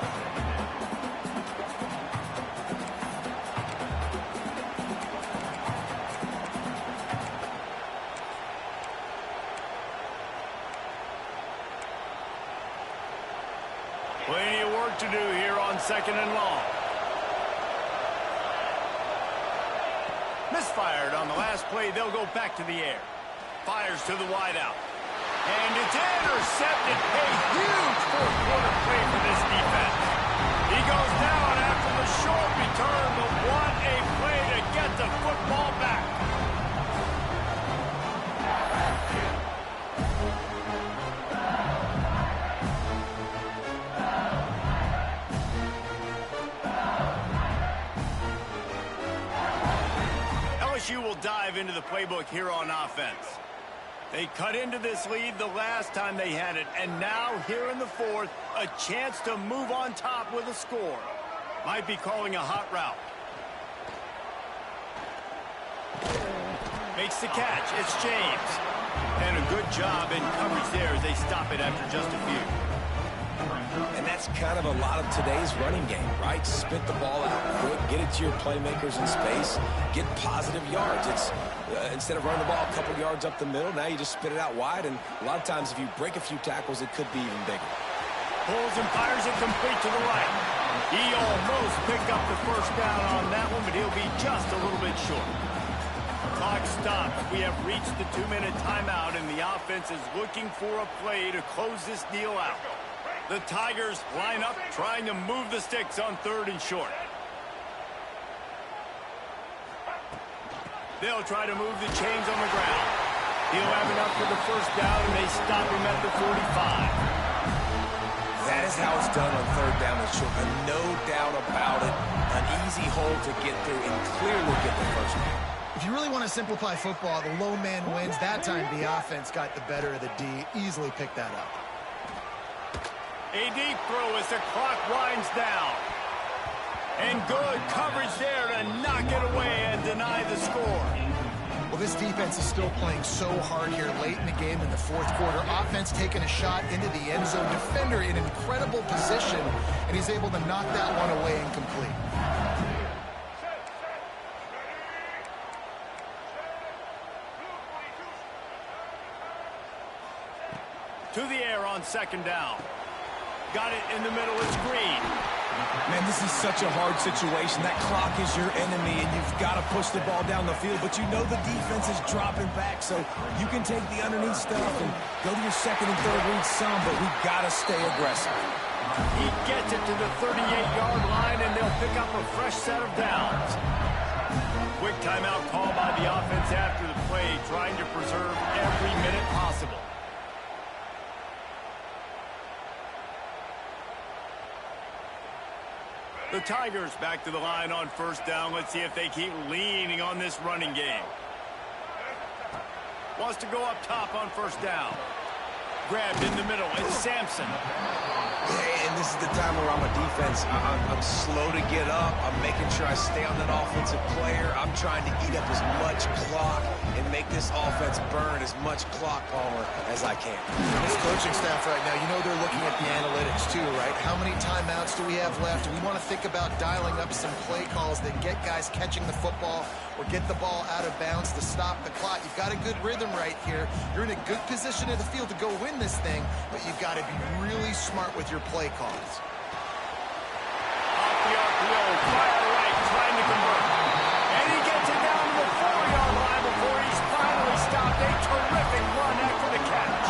[SPEAKER 1] Plenty of work to do here on 2nd and long. Misfired on the last play. They'll go back to the air. Fires to the wideout. And it's intercepted. A huge fourth-quarter play for this defense. He goes down after the short return, but what a play to get the football back. LSU will dive into the playbook here on offense. They cut into this lead the last time they had it, and now here in the fourth, a chance to move on top with a score. Might be calling a hot route. Makes the catch. It's James. And a good job in coverage there as they stop it after just a few.
[SPEAKER 3] And that's kind of a lot of today's running game, right? Spit the ball out quick, get it to your playmakers in space, get positive yards. It's instead of running the ball a couple yards up the middle, now you just spit it out wide, and a lot of times if you break a few tackles, it could be even bigger.
[SPEAKER 1] Pulls and fires it complete to the right. He almost picked up the first down on that one, but he'll be just a little bit short. Clock stops. We have reached the 2-minute timeout, and the offense is looking for a play to close this deal out. The Tigers line up, trying to move the sticks on 3rd and short. They'll try to move the chains on the ground. He'll have enough for the first down, and they stop him at the 45.
[SPEAKER 3] That is how it's done on 3rd down and short. No doubt about it. An easy hole to get through and clearly get the first down.
[SPEAKER 2] If you really want to simplify football, the low man wins. That time the offense got the better of the D. Easily picked that up.
[SPEAKER 1] A deep throw as the clock winds down. And good coverage there to knock it away and deny the score.
[SPEAKER 2] Well, this defense is still playing so hard here late in the game in the fourth quarter. Offense taking a shot into the end zone. Defender in incredible position, and he's able to knock that one away incomplete.
[SPEAKER 1] To the air on second down. Got it in the middle. It's Green.
[SPEAKER 3] Man, this is such a hard situation. That clock is your enemy, and you've got to push the ball down the field. But you know the defense is dropping back, so you can take the underneath stuff and go to your second and third read some, but we've got to stay aggressive.
[SPEAKER 1] He gets it to the 38-yard line, and they'll pick up a fresh set of downs. Quick timeout call by the offense after the play, trying to preserve every minute possible. The Tigers back to the line on first down. Let's see if they keep leaning on this running game. Wants to go up top on first down. Grabbed in the middle. It's Sampson.
[SPEAKER 3] And this is the time where I'm a defense. I'm slow to get up. I'm making sure I stay on that offensive player. I'm trying to eat up as much clock and make this offense burn as much clock, Palmer, as I can.
[SPEAKER 2] This coaching staff right now, you know they're looking at the analytics too, right? How many timeouts do we have left? We want to think about dialing up some play calls that get guys catching the football or get the ball out of bounds to stop the clock. You've got a good rhythm right here. You're in a good position in the field to go win this thing, but you've got to be really smart with your play calls.
[SPEAKER 1] Off the RPO, fire right, trying to convert. And he gets it down to the 4-yard line before he's finally stopped. A terrific run after the catch.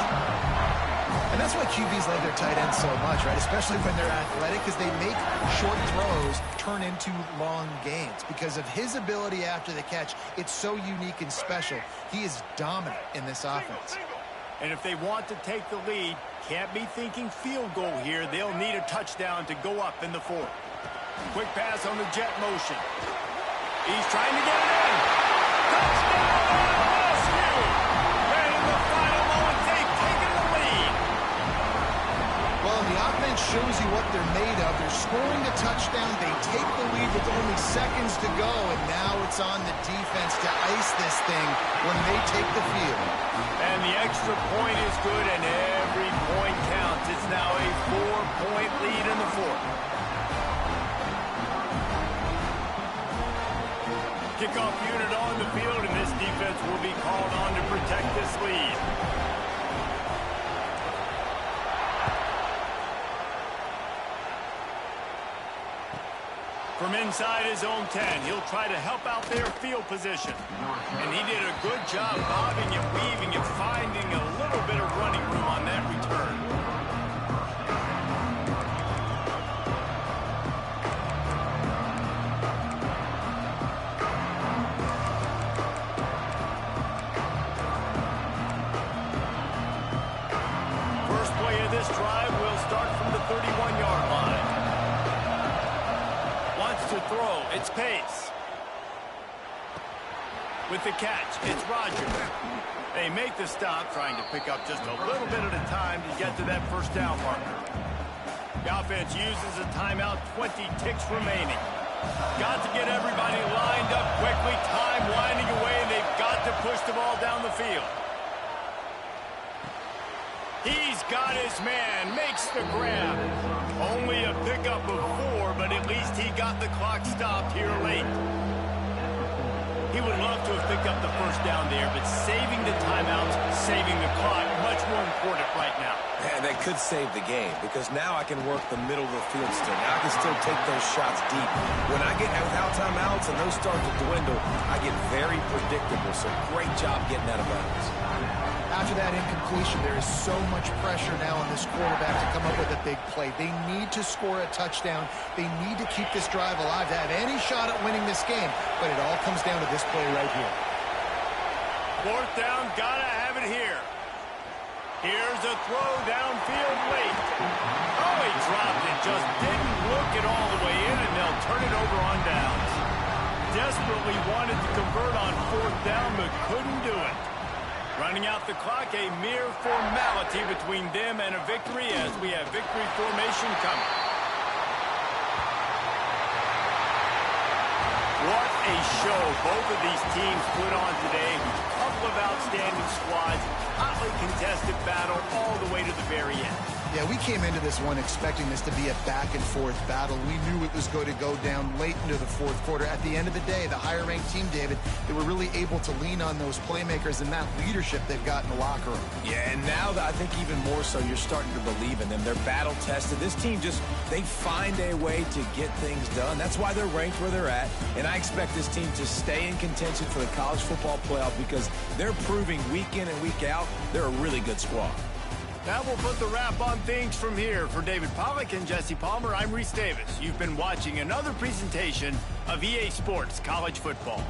[SPEAKER 2] And that's why QBs love their tight ends so much, right? Especially when they're athletic, because they make short throws turn into long gains. Because of his ability after the catch, it's so unique and special. He is dominant in this offense.
[SPEAKER 1] And if they want to take the lead, can't be thinking field goal here. They'll need a touchdown to go up in the fourth. Quick pass on the jet motion. He's trying to get it in. Touchdown, LSU! And in the final moments, they've taken the lead.
[SPEAKER 2] Well, the offense shows you what they're made of. They're scoring the touchdown. They take the lead with only seconds to go, and now it's on the defense to ice this thing when they take the field.
[SPEAKER 1] And the extra point is good, and every point counts. It's now a 4-point lead in the fourth. Kickoff unit on the field, and this defense will be called on to protect this lead. From inside his own 10, he'll try to help out their field position. And he did a good job bobbing and weaving and finding a little bit of running room on that return. First play of this drive will start from the 31-yard line. To throw, it's Pace. With the catch, it's Rogers. They make the stop, trying to pick up just a little bit at a time to get to that first down marker. The offense uses a timeout, 20 ticks remaining. Got to get everybody lined up quickly, time winding away, and they've got to push the ball down the field. He's got his man, makes the grab. Only a pickup of 4, but at least he got the clock stopped here late. He would love to have picked up the first down there, but saving the timeouts, saving the clock, much more important right now.
[SPEAKER 3] And that could save the game, because now I can work the middle of the field still. Now I can still take those shots deep. When I get without timeouts and those start to dwindle, I get very predictable. So great job getting out of bounds.
[SPEAKER 2] After that incompletion, there is so much pressure now on this quarterback to come up with a big play. They need to score a touchdown. They need to keep this drive alive to have any shot at winning this game. But it all comes down to this play right here.
[SPEAKER 1] Fourth down, gotta have it here. Here's a throw downfield late. Oh, he dropped it. Just didn't look it all the way in, and they'll turn it over on downs. Desperately wanted to convert on fourth down, but couldn't do it. Running out the clock, a mere formality between them and a victory as we have victory formation coming. What a show both of these teams put on today. Couple of outstanding squads, hotly contested battle all the way to the very end.
[SPEAKER 2] Yeah, we came into this one expecting this to be a back-and-forth battle. We knew it was going to go down late into the fourth quarter. At the end of the day, the higher-ranked team, David, they were really able to lean on those playmakers and that leadership they've got in the locker room.
[SPEAKER 3] Yeah, and now I think even more so, you're starting to believe in them. They're battle-tested. This team they find a way to get things done. That's why they're ranked where they're at, and I expect this team to stay in contention for the college football playoff because they're proving week in and week out they're a really good squad.
[SPEAKER 1] Now we'll put the wrap on things from here. For David Pollack and Jesse Palmer, I'm Reese Davis. You've been watching another presentation of EA Sports College Football.